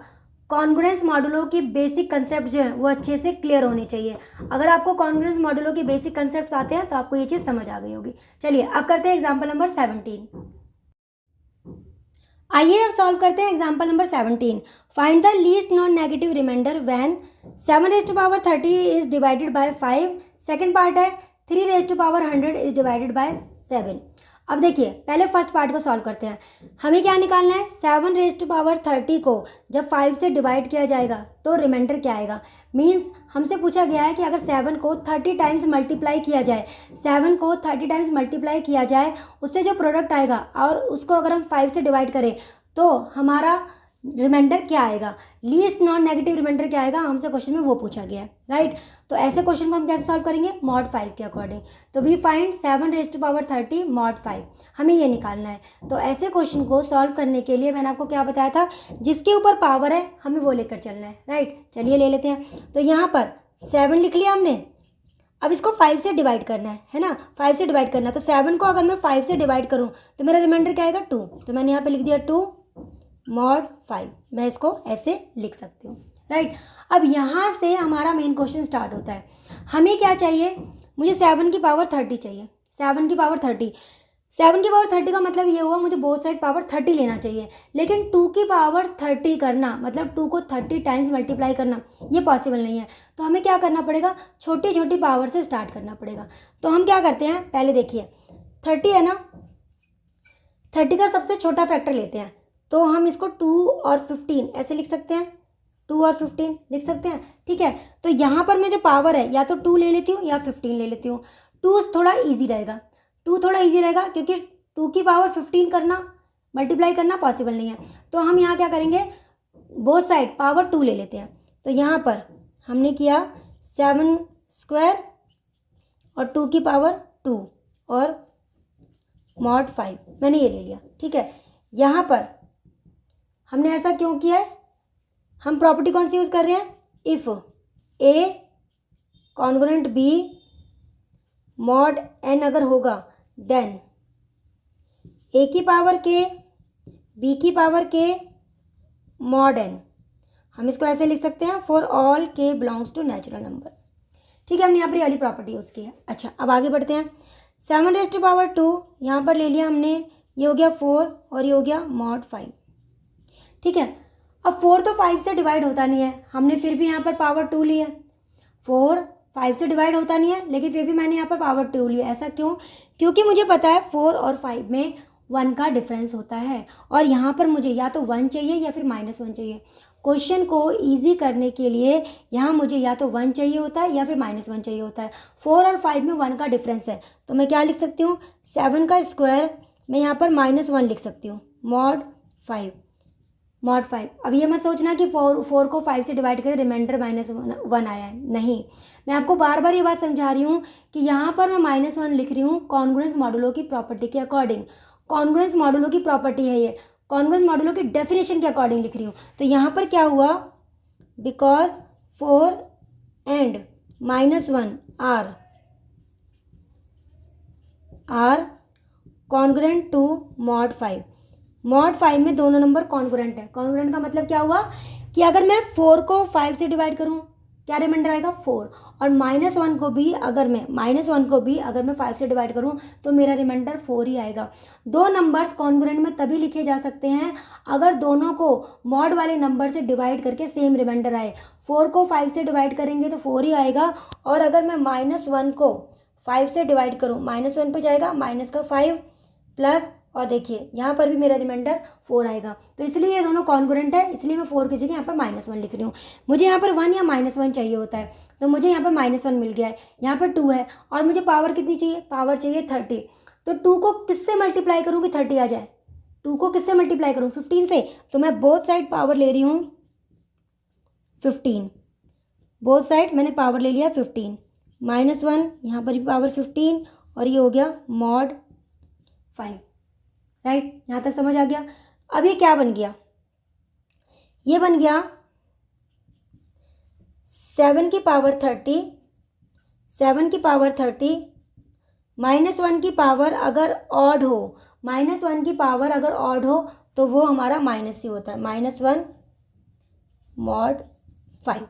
कॉन्ग्रुएंस मॉडुलो की बेसिक कंसेप्ट जो है वो अच्छे से क्लियर होने चाहिए। अगर आपको कॉन्ग्रुएंस मॉडुलो की बेसिक कंसेप्ट आते हैं तो आपको ये चीज़ समझ आ गई होगी। चलिए अब करते हैं एग्जाम्पल नंबर 17। आइए अब सॉल्व करते हैं example number 17। Find the least non negative remainder when 7⁻30 is divided by 5। Second part है 3⁻100 इज डिवाइडेड बाय 7। अब देखिए पहले फर्स्ट पार्ट को सॉल्व करते हैं। हमें क्या निकालना है, 7⁻30 को जब 5 से डिवाइड किया जाएगा तो रिमाइंडर क्या आएगा। मीन्स हमसे पूछा गया है कि अगर 7 को 30 टाइम्स मल्टीप्लाई किया जाए, 7 को 30 टाइम्स मल्टीप्लाई किया जाए, उससे जो प्रोडक्ट आएगा और उसको अगर हम 5 से डिवाइड करें तो हमारा रिमाइंडर क्या आएगा, लीस्ट नॉन नेगेटिव रिमाइंडर क्या आएगा, हमसे क्वेश्चन में वो पूछा गया है, राइट। तो ऐसे क्वेश्चन को हम कैसे सॉल्व करेंगे, मॉड 5 के अकॉर्डिंग। तो वी फाइंड 7⁻30 मॉड 5, हमें ये निकालना है। तो ऐसे क्वेश्चन को सॉल्व करने के लिए मैंने आपको क्या बताया था, जिसके ऊपर पावर है हमें वो लेकर चलना है, राइट। चलिए ले लेते हैं। तो यहाँ पर 7 लिख लिया हमने, अब इसको 5 से डिवाइड करना है ना, 5 से डिवाइड करना है। तो 7 को अगर मैं 5 से डिवाइड करूँ तो मेरा रिमाइंडर क्या आएगा 2। तो मैंने यहाँ पे लिख दिया 2 मॉड 5, मैं इसको ऐसे लिख सकती हूँ, राइट। अब यहाँ से हमारा मेन क्वेश्चन स्टार्ट होता है। हमें क्या चाहिए, मुझे 7 की पावर 30 चाहिए, 7 की पावर 30। 7 की पावर 30 का मतलब ये हुआ मुझे बोथ साइड पावर 30 लेना चाहिए। लेकिन 2 की पावर 30 करना मतलब 2 को 30 टाइम्स मल्टीप्लाई करना ये पॉसिबल नहीं है। तो हमें क्या करना पड़ेगा, छोटी छोटी पावर से स्टार्ट करना पड़ेगा। तो हम क्या करते हैं, पहले देखिए 30 है ना, 30 का सबसे छोटा फैक्टर लेते हैं। तो हम इसको 2 और 15 ऐसे लिख सकते हैं, 2 और 15 लिख सकते हैं, ठीक है। तो यहाँ पर मैं जो पावर है या तो 2 ले लेती हूँ या 15 ले लेती हूँ। 2 थोड़ा ईजी रहेगा, 2 थोड़ा ईजी रहेगा क्योंकि 2 की पावर 15 करना मल्टीप्लाई करना पॉसिबल नहीं है। तो हम यहाँ क्या करेंगे, बोथ साइड पावर 2 ले लेते हैं। तो यहाँ पर हमने किया 7 स्क्वायर और 2 की पावर 2 और मॉड 5, मैंने ये ले लिया, ठीक है। यहाँ पर हमने ऐसा क्यों किया है, हम प्रॉपर्टी कौन सी यूज़ कर रहे हैं, if a congruent b mod n अगर होगा देन ए की पावर के बी की पावर के मॉड एन। हम इसको ऐसे लिख सकते हैं फॉर ऑल के बिलोंग्स टू नेचुरल नंबर, ठीक है। हमने यहाँ पर ये वाली प्रॉपर्टी यूज़ की है। अच्छा अब आगे बढ़ते हैं। 7⁻2 यहाँ पर ले लिया हमने, ये हो गया 4 और ये हो गया मॉड 5, ठीक है। अब 4 तो 5 से डिवाइड होता नहीं है, हमने फिर भी यहाँ पर पावर 2 ली है। 4 5 से डिवाइड होता नहीं है लेकिन फिर भी मैंने यहाँ पर पावर 2 लिया। ऐसा क्यों, क्योंकि मुझे पता है 4 और 5 में 1 का डिफरेंस होता है और यहाँ पर मुझे या तो 1 चाहिए या फिर -1 चाहिए। क्वेश्चन को ईजी करने के लिए यहाँ मुझे या तो 1 चाहिए होता है या फिर -1 चाहिए होता है। 4 और 5 में 1 का डिफरेंस है तो मैं क्या लिख सकती हूँ, 7 का स्क्वायर मैं यहाँ पर -1 लिख सकती हूँ, मॉड 5, मॉड 5। अब ये मत सोचना कि 4 को 5 से डिवाइड करके रिमाइंडर -1 आया है, नहीं। मैं आपको बार बार ये बात समझा रही हूँ कि यहाँ पर मैं -1 लिख रही हूँ कॉन्ग्रुएंस मॉडुलो की प्रॉपर्टी के अकॉर्डिंग। कॉन्ग्रुएंस मॉडुलो की प्रॉपर्टी है ये, कॉन्ग्रुएंस मॉडुलो की डेफिनेशन के अकॉर्डिंग लिख रही हूँ। तो यहाँ पर क्या हुआ, because 4 and -1 are congruent to mod 5। Mod 5 में दोनों नंबर कॉन्ग्रुएंट है। कॉन्ग्रुएंट का मतलब क्या हुआ कि अगर मैं 4 को 5 से डिवाइड करूं क्या रिमाइंडर आएगा 4, और -1 को भी अगर मैं 5 से डिवाइड करूं तो मेरा रिमाइंडर 4 ही आएगा। दो नंबर्स कॉन्ग्रुएंट में तभी लिखे जा सकते हैं अगर दोनों को मॉड वाले नंबर से डिवाइड करके सेम रिमाइंडर आए। 4 को 5 से डिवाइड करेंगे तो 4 ही आएगा, और अगर मैं -1 को 5 से डिवाइड करूँ, -1 पे जाएगा -5 प्लस, और देखिए यहाँ पर भी मेरा रिमाइंडर 4 आएगा। तो इसलिए ये दोनों कॉन्ग्रुएंट है, इसलिए मैं 4 की जगह यहाँ पर -1 लिख रही हूँ। मुझे यहाँ पर 1 या -1 चाहिए होता है तो मुझे यहाँ पर -1 मिल गया है, यहाँ पर 2 है और मुझे पावर कितनी चाहिए, पावर चाहिए 30। तो 2 को किससे मल्टीप्लाई करूँ कि 30 आ जाए, 2 को किससे मल्टीप्लाई करूँ, 15 से। तो मैं बोथ साइड पावर ले रही हूँ 15, बोथ साइड मैंने पावर ले लिया 15, -1 यहाँ पर भी पावर 15 और ये हो गया मॉड 5, राइट। यहाँ तक समझ आ गया। अब ये क्या बन गया, ये बन गया 7 की पावर 30, 7 की पावर 30 -1 की पावर अगर ऑड हो, -1 की पावर अगर ऑड हो तो वो हमारा माइनस ही होता है, -1 मॉड 5।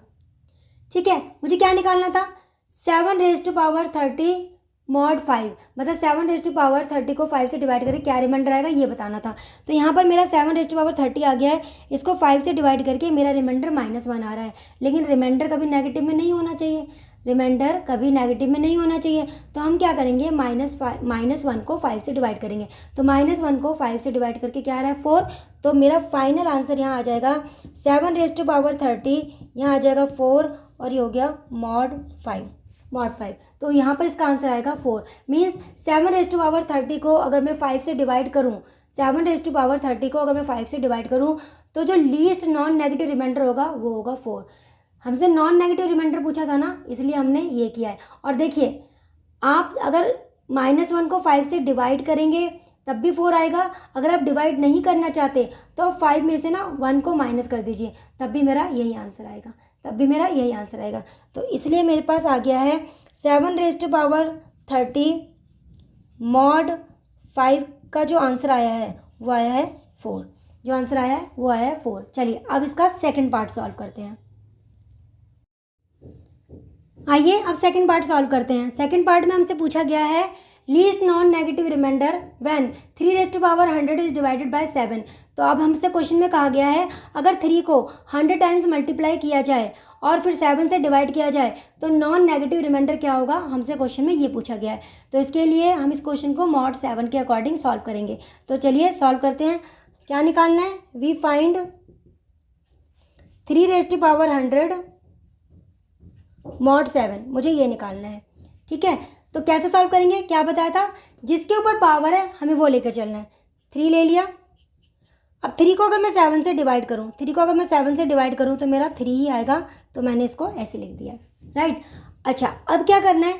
ठीक है, मुझे क्या निकालना था, 7⁻30 मॉड 5, मतलब 7⁻30 को 5 से डिवाइड करके क्या रिमाइंडर आएगा ये बताना था। तो यहाँ पर मेरा 7⁻30 आ गया है, इसको 5 से डिवाइड करके मेरा रिमाइंडर -1 आ रहा है। लेकिन रिमाइंडर कभी नेगेटिव में नहीं होना चाहिए, रिमाइंडर कभी नेगेटिव में नहीं होना चाहिए। तो हम क्या करेंगे, -1 को 5 से डिवाइड करेंगे। तो -1 को 5 से डिवाइड करके क्या आ रहा है 4। तो मेरा फाइनल आंसर यहाँ आ जाएगा 7⁻30, यहाँ आ जाएगा 4 और ये हो गया मॉड 5। तो यहाँ पर इसका आंसर आएगा 4। मीन्स 7⁻30 को अगर मैं 5 से डिवाइड करूँ, 7⁻30 को अगर मैं 5 से डिवाइड करूँ तो जो लीस्ट नॉन नेगेटिव रिमाइंडर होगा वो होगा 4। हमसे नॉन नेगेटिव रिमाइंडर पूछा था ना, इसलिए हमने ये किया है। और देखिए, आप अगर -1 को 5 से डिवाइड करेंगे तब भी 4 आएगा। अगर आप डिवाइड नहीं करना चाहते तो 5 में से ना 1 को माइनस कर दीजिए, तब भी मेरा यही आंसर आएगा। तो इसलिए मेरे पास आ गया है 7⁻30 मॉड 5 का जो आंसर आया है वो आया है 4। चलिए अब इसका सेकंड पार्ट सॉल्व करते हैं। आइए अब सेकंड पार्ट सॉल्व करते हैं। सेकंड पार्ट में हमसे पूछा गया है least non negative remainder when 3⁻100 is divided by 7। तो अब हमसे क्वेश्चन में कहा गया है अगर 3 को 100 टाइम्स मल्टीप्लाई किया जाए और फिर 7 से डिवाइड किया जाए तो नॉन नेगेटिव रिमाइंडर क्या होगा, हमसे क्वेश्चन में ये पूछा गया है। तो इसके लिए हम इस क्वेश्चन को मॉड 7 के अकॉर्डिंग सॉल्व करेंगे। तो चलिए सॉल्व करते हैं। क्या निकालना है, वी फाइंड 3⁻100 मॉड 7, मुझे ये निकालना है। ठीक है, तो कैसे सॉल्व करेंगे, क्या बताया था, जिसके ऊपर पावर है हमें वो लेकर चलना है। 3 ले लिया। अब 3 को अगर मैं 7 से डिवाइड करूँ तो मेरा 3 ही आएगा, तो मैंने इसको ऐसे लिख दिया, राइट। अच्छा, अब क्या करना है,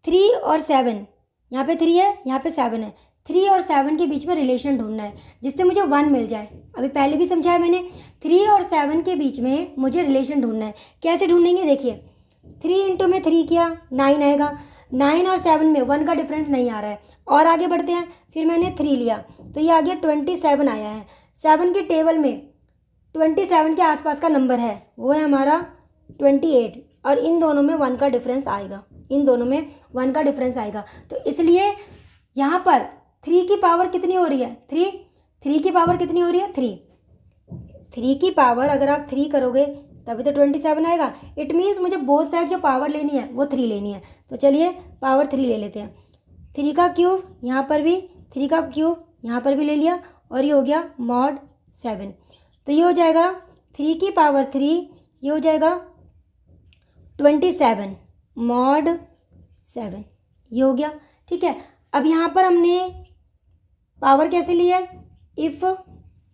3 और 7, यहाँ पे 3 है, यहाँ पे 7 है, 3 और 7 के बीच में रिलेशन ढूंढना है जिससे मुझे 1 मिल जाए। अभी पहले भी समझाया मैंने, 3 और 7 के बीच में मुझे रिलेशन ढूंढना है। कैसे ढूंढेंगे, देखिए 3 इंटू में 3 किया 9 आएगा, 9 और 7 में 1 का डिफरेंस नहीं आ रहा है। और आगे बढ़ते हैं, फिर मैंने 3 लिया तो ये आ गया 27 आया है। 7 के टेबल में 27 के आसपास का नंबर है, वो है हमारा 28, और इन दोनों में 1 का डिफरेंस आएगा। तो इसलिए यहाँ पर 3 की पावर कितनी हो रही है, 3 की पावर कितनी हो रही है, 3 की पावर अगर आप 3 करोगे तभी तो 27 आएगा। इट मीन्स मुझे बोथ साइड जो पावर लेनी है वो 3 लेनी है। तो चलिए पावर 3 ले लेते हैं। 3 का क्यूब यहाँ पर भी, 3 का क्यूब यहाँ पर भी ले लिया, और ये हो गया मॉड 7। तो ये हो जाएगा 3 की पावर 3, ये हो जाएगा 27 मॉड 7, ये हो गया। ठीक है, अब यहाँ पर हमने पावर कैसे लिया, if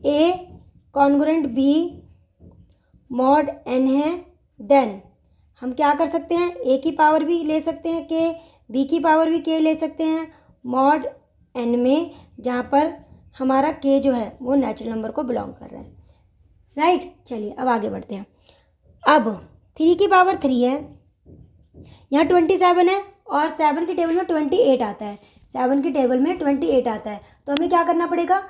a congruent b mod n है, देन हम क्या कर सकते हैं, a की पावर भी ले सकते हैं k, b की पावर भी k ले सकते हैं मॉड n में, जहाँ पर हमारा k जो है वो नेचुरल नंबर को बिलोंग कर रहा है, राइट। चलिए अब आगे बढ़ते हैं। अब 3 की पावर 3 है, यहाँ 27 है और 7 के टेबल में 28 आता है, 7 के टेबल में 28 आता है। तो हमें क्या करना पड़ेगा,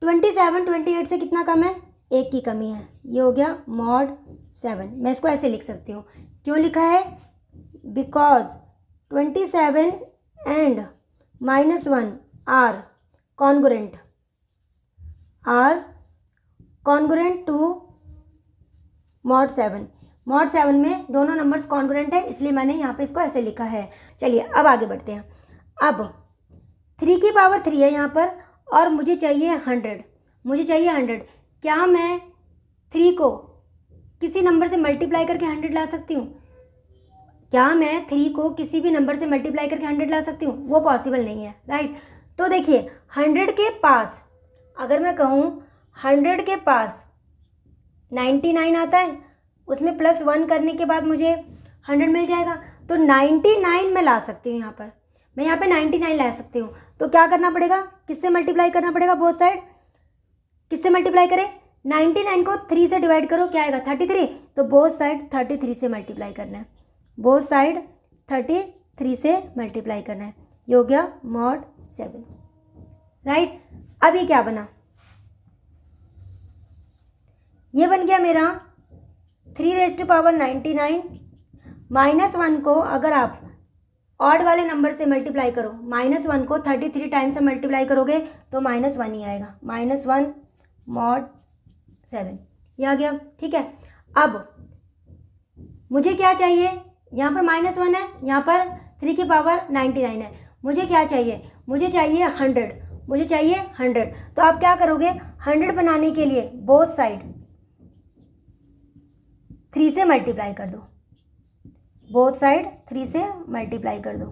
27 28 से कितना कम है, 1 की कमी है, ये हो गया मॉड 7। मैं इसको ऐसे लिख सकती हूँ, क्यों लिखा है, because 27 and -1 are congruent to mod 7। Mod 7 में दोनों नंबर्स कॉन्ग्रुएंट है, इसलिए मैंने यहाँ पे इसको ऐसे लिखा है। चलिए अब आगे बढ़ते हैं। अब 3 की पावर 3 है यहाँ पर, और मुझे चाहिए 100। क्या मैं 3 को किसी नंबर से मल्टीप्लाई करके 100 ला सकती हूँ? क्या मैं 3 को किसी भी नंबर से मल्टीप्लाई करके 100 ला सकती हूँ? वो पॉसिबल नहीं है, राइट। तो देखिए 100 के पास, अगर मैं कहूँ 100 के पास 99 आता है, उसमें +1 करने के बाद मुझे 100 मिल जाएगा। तो 99 मैं ला सकती हूँ, यहाँ पर मैं यहाँ पे 99 ला सकती हूँ। तो क्या करना पड़ेगा, किससे मल्टीप्लाई करना पड़ेगा, बोथ साइड किससे मल्टीप्लाई करें, 99 को 3 से डिवाइड करो, क्या आएगा 33, तो बोथ साइड 33 से मल्टीप्लाई करना है, बोथ साइड 33 से मल्टीप्लाई करना है। ये हो गया मॉड 7, राइट। अब ये क्या बना, ये बन गया मेरा 3⁻99 -1 को अगर आप ऑड वाले नंबर से मल्टीप्लाई करो, -1 को 33 टाइम्स से मल्टीप्लाई करोगे तो -1 ही आएगा, -1 मॉड 7, ये आ गया, ठीक है। अब मुझे क्या चाहिए, यहाँ पर -1 है, यहाँ पर 3⁻99 है, मुझे क्या चाहिए, मुझे चाहिए 100, मुझे चाहिए 100। तो आप क्या करोगे, 100 बनाने के लिए बोथ साइड 3 से मल्टीप्लाई कर दो, बोथ साइड 3 से मल्टीप्लाई कर दो।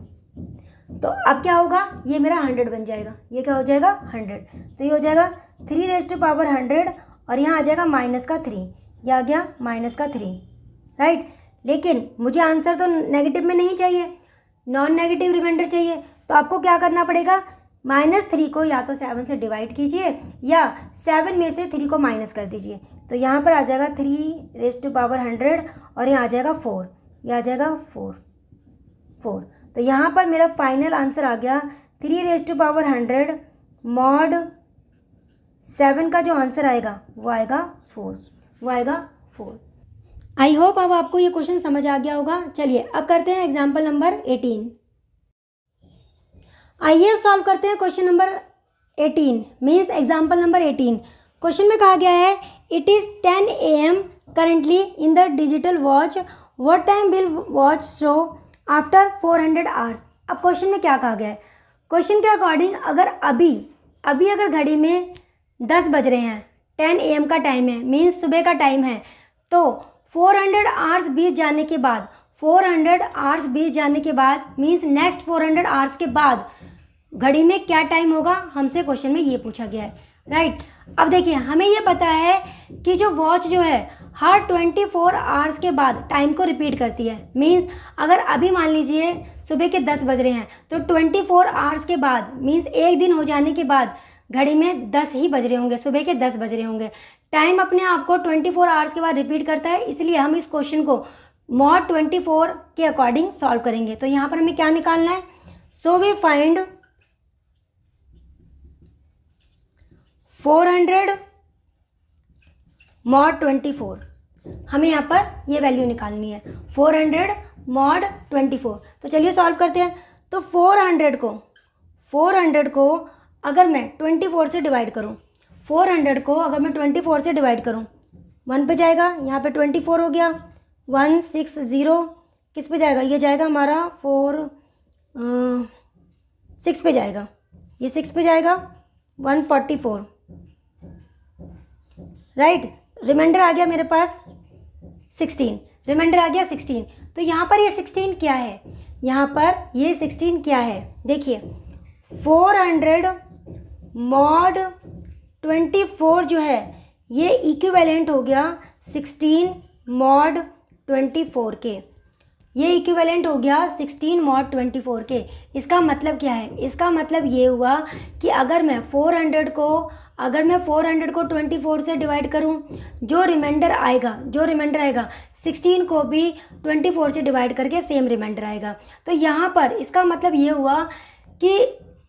तो अब क्या होगा, ये मेरा 100 बन जाएगा, ये क्या हो जाएगा 100। तो ये हो जाएगा 3⁻100 और यहाँ आ जाएगा -3, ये आ गया -3, राइट। लेकिन मुझे आंसर तो नेगेटिव में नहीं चाहिए, नॉन नेगेटिव रिमाइंडर चाहिए। तो आपको क्या करना पड़ेगा, -3 को या तो 7 से डिवाइड कीजिए या 7 में से 3 को माइनस कर दीजिए। तो यहाँ पर आ जाएगा 3⁻100 और यहाँ आ जाएगा 4, ये आ जाएगा 4। तो यहाँ पर मेरा फाइनल आंसर आ गया 3⁻100 मॉड 7 का जो आंसर आएगा वो आएगा 4, वो आएगा 4। आई होप अब आपको ये क्वेश्चन समझ आ गया होगा। चलिए अब करते हैं एग्जाम्पल नंबर 18। आइए अब सॉल्व करते हैं question number 18 means example number 18। Question में कहा गया है it is 10 AM currently in the digital watch, what time will watch show after 400 hours. अब क्वेश्चन में क्या कहा गया है, क्वेश्चन के अकॉर्डिंग अगर अभी अगर घड़ी में 10 बज रहे हैं, 10 AM का टाइम है, मीन्स सुबह का टाइम है, तो 400 आवर्स बीत जाने के बाद, 400 आवर्स बीत जाने के बाद मीन्स नेक्स्ट 400 आवर्स के बाद घड़ी में क्या टाइम होगा, हमसे क्वेश्चन में ये पूछा गया है, राइट। अब देखिए हमें ये पता है कि जो वॉच जो है हर 24 आवर्स के बाद टाइम को रिपीट करती है। मीन्स अगर अभी मान लीजिए सुबह के 10 बज रहे हैं तो 24 आवर्स के बाद मीन्स एक दिन हो जाने के बाद घड़ी में 10 ही बज रहे होंगे, सुबह के 10 बज रहे होंगे। टाइम अपने आप को 24 आवर्स के बाद रिपीट करता है, इसलिए हम इस क्वेश्चन को मॉड 24 के अकॉर्डिंग सॉल्व करेंगे। तो यहाँ पर हमें क्या निकालना है, सो वी फाइंड 400 मॉड 24। हमें यहाँ पर ये वैल्यू निकालनी है 400 मॉड 24। तो चलिए सॉल्व करते हैं। तो 400 को अगर मैं 24 से डिवाइड करूँ, 400 को अगर मैं 24 से डिवाइड करूँ 1 पे जाएगा, यहाँ पे 24 हो गया, 160 किस पे जाएगा, ये जाएगा हमारा 6 पे जाएगा, ये 6 पे जाएगा 144, राइट। रिमाइंडर आ गया मेरे पास 16, रिमाइंडर आ गया 16। तो यहाँ पर ये 16 क्या है, यहाँ पर ये 16 क्या है, देखिए 400 मॉड 24 जो है ये इक्विवेलेंट हो गया 16 मॉड 24 के, ये इक्विवेलेंट हो गया 16 मॉड 24 के। इसका मतलब क्या है, इसका मतलब ये हुआ कि अगर मैं 400 को 24 से डिवाइड करूं, जो रिमाइंडर आएगा 16 को भी 24 से डिवाइड करके सेम रिमाइंडर आएगा। तो यहाँ पर इसका मतलब ये हुआ कि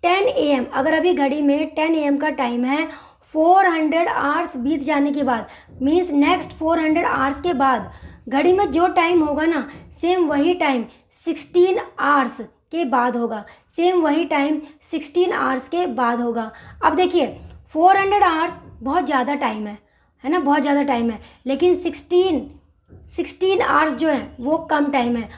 10 AM अगर अभी घड़ी में 10 AM का टाइम है, 400 आवर्स बीत जाने के बाद मीन्स नेक्स्ट 400 आवर्स के बाद घड़ी में जो टाइम होगा ना, सेम वही टाइम 16 आवर्स के बाद होगा, सेम वही टाइम 16 आवर्स के बाद होगा। अब देखिए 400 आवर्स बहुत ज़्यादा टाइम है ना, बहुत ज़्यादा टाइम है, लेकिन 16 आवर्स जो है वो कम टाइम है।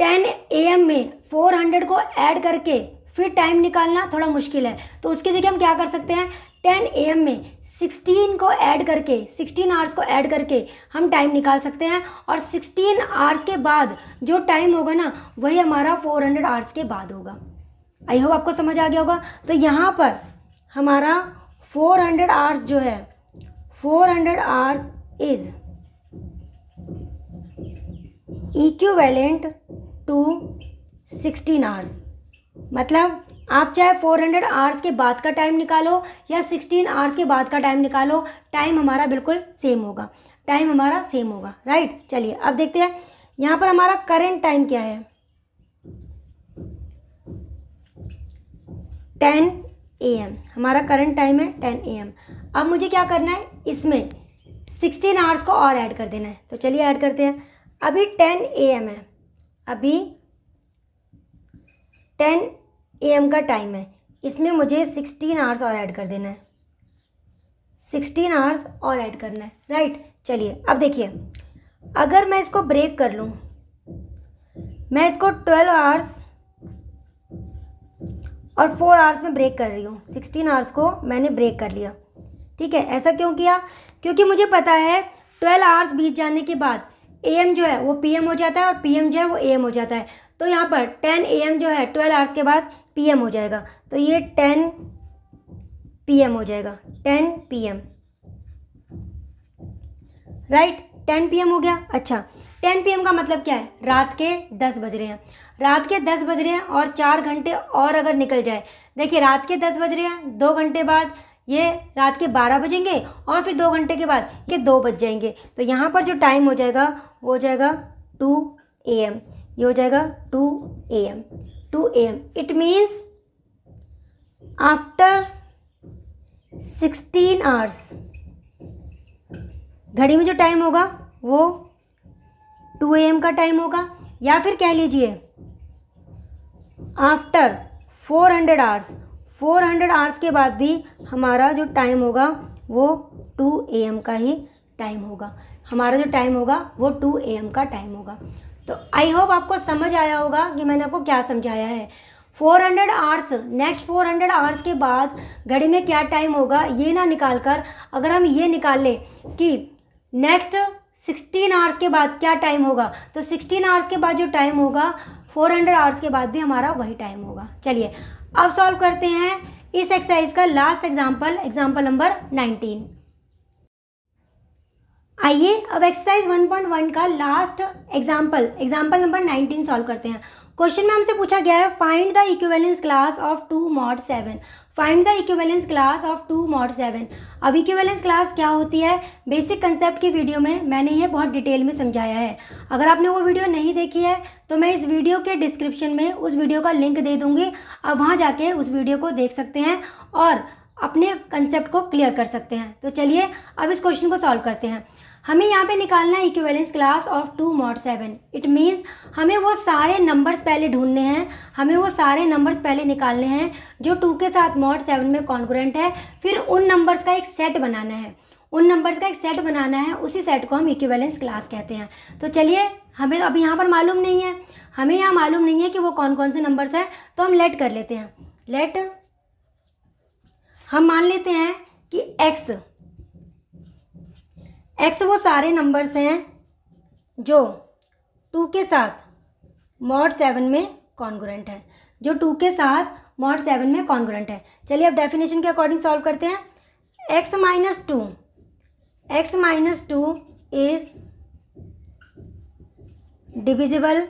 10 AM में 400 को ऐड करके फिर टाइम निकालना थोड़ा मुश्किल है, तो उसकी जगह हम क्या कर सकते हैं, 10 AM में 16 को ऐड करके 16 आवर्स को ऐड करके हम टाइम निकाल सकते हैं, और 16 आवर्स के बाद जो टाइम होगा ना वही हमारा 400 आवर्स के बाद होगा। आई होप आपको समझ आ गया होगा। तो यहाँ पर हमारा 400 आवर्स जो है, 400 hours is equivalent to 16 hours. मतलब आप चाहे 400 आवर्स के बाद का टाइम निकालो या 16 आवर्स के बाद का टाइम निकालो, टाइम हमारा बिल्कुल सेम होगा। टाइम हमारा सेम होगा, राइट। चलिए अब देखते हैं यहाँ पर हमारा करंट टाइम क्या है, 10 AM हमारा करंट टाइम है, 10 AM। अब मुझे क्या करना है, इसमें 16 आवर्स को और ऐड कर देना है। तो चलिए ऐड करते हैं। अभी 10 AM है, अभी 10 AM का टाइम है, इसमें मुझे 16 आवर्स और ऐड कर देना है, 16 आवर्स और ऐड करना है, राइट। चलिए अब देखिए, अगर मैं इसको ब्रेक कर लूँ, मैं इसको 12 आवर्स और 4 आवर्स में ब्रेक कर रही हूँ, 16 आवर्स को मैंने ब्रेक कर लिया, ठीक है। ऐसा क्यों किया, क्योंकि मुझे पता है 12 आवर्स बीत जाने के बाद AM जो है वो PM हो जाता है और PM जो है वो AM हो जाता है। तो यहाँ पर 10 AM जो है 12 आवर्स के बाद PM हो जाएगा, तो ये 10 PM हो जाएगा, 10 PM, राइट। 10 PM हो गया। अच्छा, 10 PM का मतलब क्या है, रात के 10 बज रहे हैं, रात के 10 बज रहे हैं और 4 घंटे और अगर निकल जाए, देखिए रात के 10 बज रहे हैं, 2 घंटे बाद ये रात के 12 बजेंगे और फिर 2 घंटे के बाद ये 2 बज जाएंगे। तो यहाँ पर जो टाइम हो जाएगा वो हो जाएगा 2 AM, ये हो जाएगा 2 AM, 2 AM। It means after 16 hours घड़ी में जो टाइम होगा वो 2 AM का टाइम होगा, या फिर कह लीजिए आफ्टर 400 आवर्स, 400 आवर्स के बाद भी हमारा जो टाइम होगा वो 2 AM का ही टाइम होगा, हमारा जो टाइम होगा वो 2 AM का टाइम होगा। तो आई होप आपको समझ आया होगा कि मैंने आपको क्या समझाया है। 400 आवर्स, नेक्स्ट 400 आवर्स के बाद घड़ी में क्या टाइम होगा ये ना निकाल कर, अगर हम ये निकाल लें कि नेक्स्ट 16 आवर्स के बाद क्या टाइम होगा, तो 16 आवर्स के बाद जो टाइम होगा 400 आवर्स के बाद भी हमारा वही टाइम होगा। चलिए अब सॉल्व करते हैं इस एक्सरसाइज का लास्ट एग्जाम्पल, एग्जाम्पल नंबर 19। आइए अब एक्सरसाइज 1.1 का last example, example number 19 solve करते हैं। क्वेश्चन में हमसे पूछा गया है find the equivalence class of 2 mod 7, find the equivalence class of 2 mod 7। अब इक्विवेलेंस क्लास क्या होती है, बेसिक कंसेप्ट की वीडियो में मैंने ये बहुत डिटेल में समझाया है। अगर आपने वो वीडियो नहीं देखी है तो मैं इस वीडियो के डिस्क्रिप्शन में उस वीडियो का लिंक दे दूँगी, आप वहाँ जाके उस वीडियो को देख सकते हैं और अपने कंसेप्ट को क्लियर कर सकते हैं। तो चलिए अब इस क्वेश्चन को सॉल्व करते हैं। हमें यहाँ पे निकालना है equivalence class of 2 mod 7। It means हमें वो सारे नंबर्स पहले ढूंढने हैं, हमें वो सारे नंबर्स पहले निकालने हैं जो 2 के साथ mod 7 में कॉन्ग्रुएंट है, फिर उन नंबर्स का एक सेट बनाना है, उन नंबर्स का एक सेट बनाना है, उसी सेट को हम इक्विवेलेंस क्लास कहते हैं। तो चलिए हमें अब यहाँ पर मालूम नहीं है, हमें यहाँ मालूम नहीं है कि वो कौन कौन से नंबर्स हैं, तो हम लेट कर लेते हैं। लेट हम मान लेते हैं कि x वो सारे नंबर्स हैं जो 2 के साथ mod 7 में कॉन्ग्रुएंट है, जो 2 के साथ mod 7 में कॉन्ग्रुएंट है। चलिए अब डेफिनेशन के अकॉर्डिंग सॉल्व करते हैं। x minus two is divisible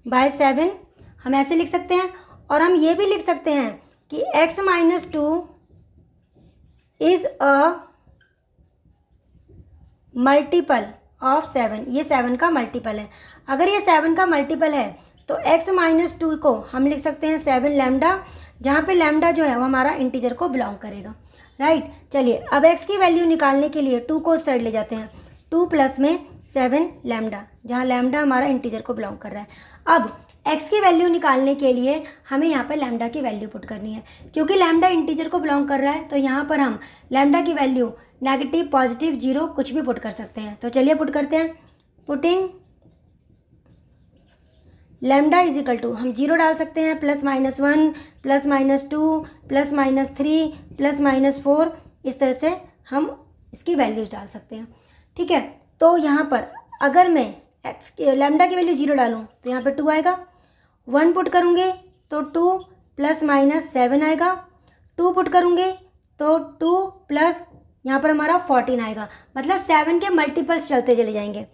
by 7, हम ऐसे लिख सकते हैं। और हम ये भी लिख सकते हैं कि x minus two is a multiple of 7, ये 7 का मल्टीपल है। अगर ये 7 का मल्टीपल है तो x माइनस टू को हम लिख सकते हैं 7 लैम्डा, जहाँ पे लैम्डा जो है वो हमारा इंटीजर को बिलोंग करेगा, राइट। चलिए अब x की वैल्यू निकालने के लिए 2 को उस साइड ले जाते हैं, 2 प्लस में 7 लैम्डा, जहाँ लैम्डा हमारा इंटीजर को बिलोंग कर रहा है। अब x की वैल्यू निकालने के लिए हमें यहाँ पर लैम्डा की वैल्यू पुट करनी है, क्योंकि लैम्डा इंटीजर को बिलोंग कर रहा है तो यहाँ पर हम लैम्डा की वैल्यू नेगेटिव, पॉजिटिव, 0 कुछ भी पुट कर सकते हैं। तो चलिए पुट करते हैं। Putting lambda is equal to, हम 0 डाल सकते हैं, +-1, +-2, +-3, +-4, इस तरह से हम इसकी वैल्यूज डाल सकते हैं, ठीक है। तो यहाँ पर अगर मैं लैम्डा की वैल्यू 0 डालूँ तो यहाँ पर 2 आएगा, 1 पुट करूँगे तो 2 + -7 आएगा, 2 पुट करूँगे तो 2 प्लस यहाँ पर हमारा 14 आएगा, मतलब 7 के मल्टीपल्स चलते चले जाएंगे।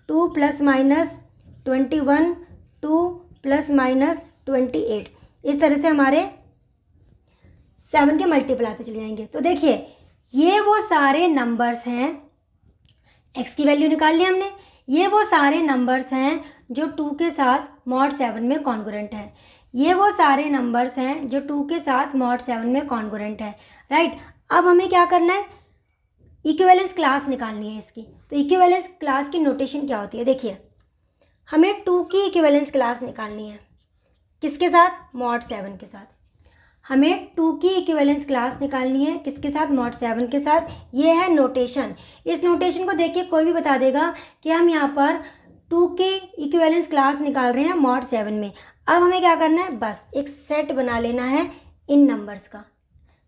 2 + -21, 2 + -28, इस तरह से हमारे 7 के मल्टीपल आते चले जाएंगे। तो देखिए ये वो सारे नंबर्स हैं x की वैल्यू निकाल ली हमने। ये वो सारे नंबर्स हैं जो 2 के साथ मॉड 7 में कॉन्ग्रुएंट है। ये वो सारे नंबर्स हैं जो 2 के साथ मॉड 7 में कॉन्ग्रुएंट है, राइट। अब हमें क्या करना है, इक्विवेलेंस क्लास निकालनी है इसकी। तो इक्विवेलेंस क्लास की नोटेशन क्या होती है, देखिए हमें 2 की इक्विवेलेंस क्लास निकालनी है, किसके साथ, मॉड 7 के साथ। हमें 2 की इक्विवेलेंस क्लास निकालनी है, किसके साथ, मॉड 7 के साथ। ये है नोटेशन। इस नोटेशन को देखिए कोई भी बता देगा कि हम यहाँ पर 2 की इक्विवेलेंस क्लास निकाल रहे हैं मॉड 7 में। अब हमें क्या करना है, बस एक सेट बना लेना है इन नंबर्स का।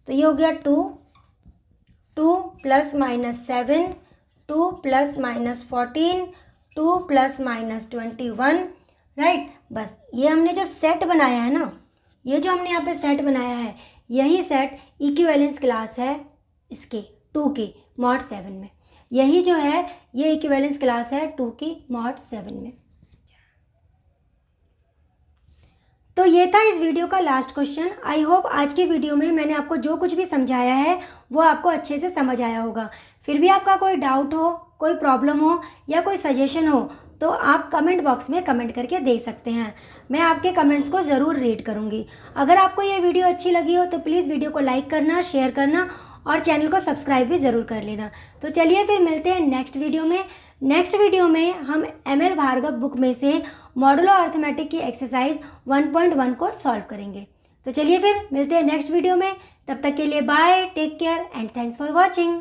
तो ये हो गया 2 + -7, 2 + -14, 2 + -21, राइट। बस ये हमने जो सेट बनाया है ना, ये जो हमने यहाँ पे सेट बनाया है, यही सेट इक्विवेलेंस क्लास है इसके 2 की मॉड 7 में। यही जो है ये इक्विवेलेंस क्लास है 2 की मॉड 7 में। तो ये था इस वीडियो का लास्ट क्वेश्चन। आई होप आज की वीडियो में मैंने आपको जो कुछ भी समझाया है वो आपको अच्छे से समझ आया होगा। फिर भी आपका कोई डाउट हो, कोई प्रॉब्लम हो या कोई सजेशन हो तो आप कमेंट बॉक्स में कमेंट करके दे सकते हैं। मैं आपके कमेंट्स को ज़रूर रीड करूँगी। अगर आपको ये वीडियो अच्छी लगी हो तो प्लीज़ वीडियो को लाइक करना, शेयर करना और चैनल को सब्सक्राइब भी ज़रूर कर लेना। तो चलिए फिर मिलते हैं नेक्स्ट वीडियो में। नेक्स्ट वीडियो में हम ML भार्गव बुक में से मॉडुलो अर्थमेटिक की एक्सरसाइज 1.1 को सॉल्व करेंगे। तो चलिए फिर मिलते हैं नेक्स्ट वीडियो में। तब तक के लिए bye, take care and thanks for watching.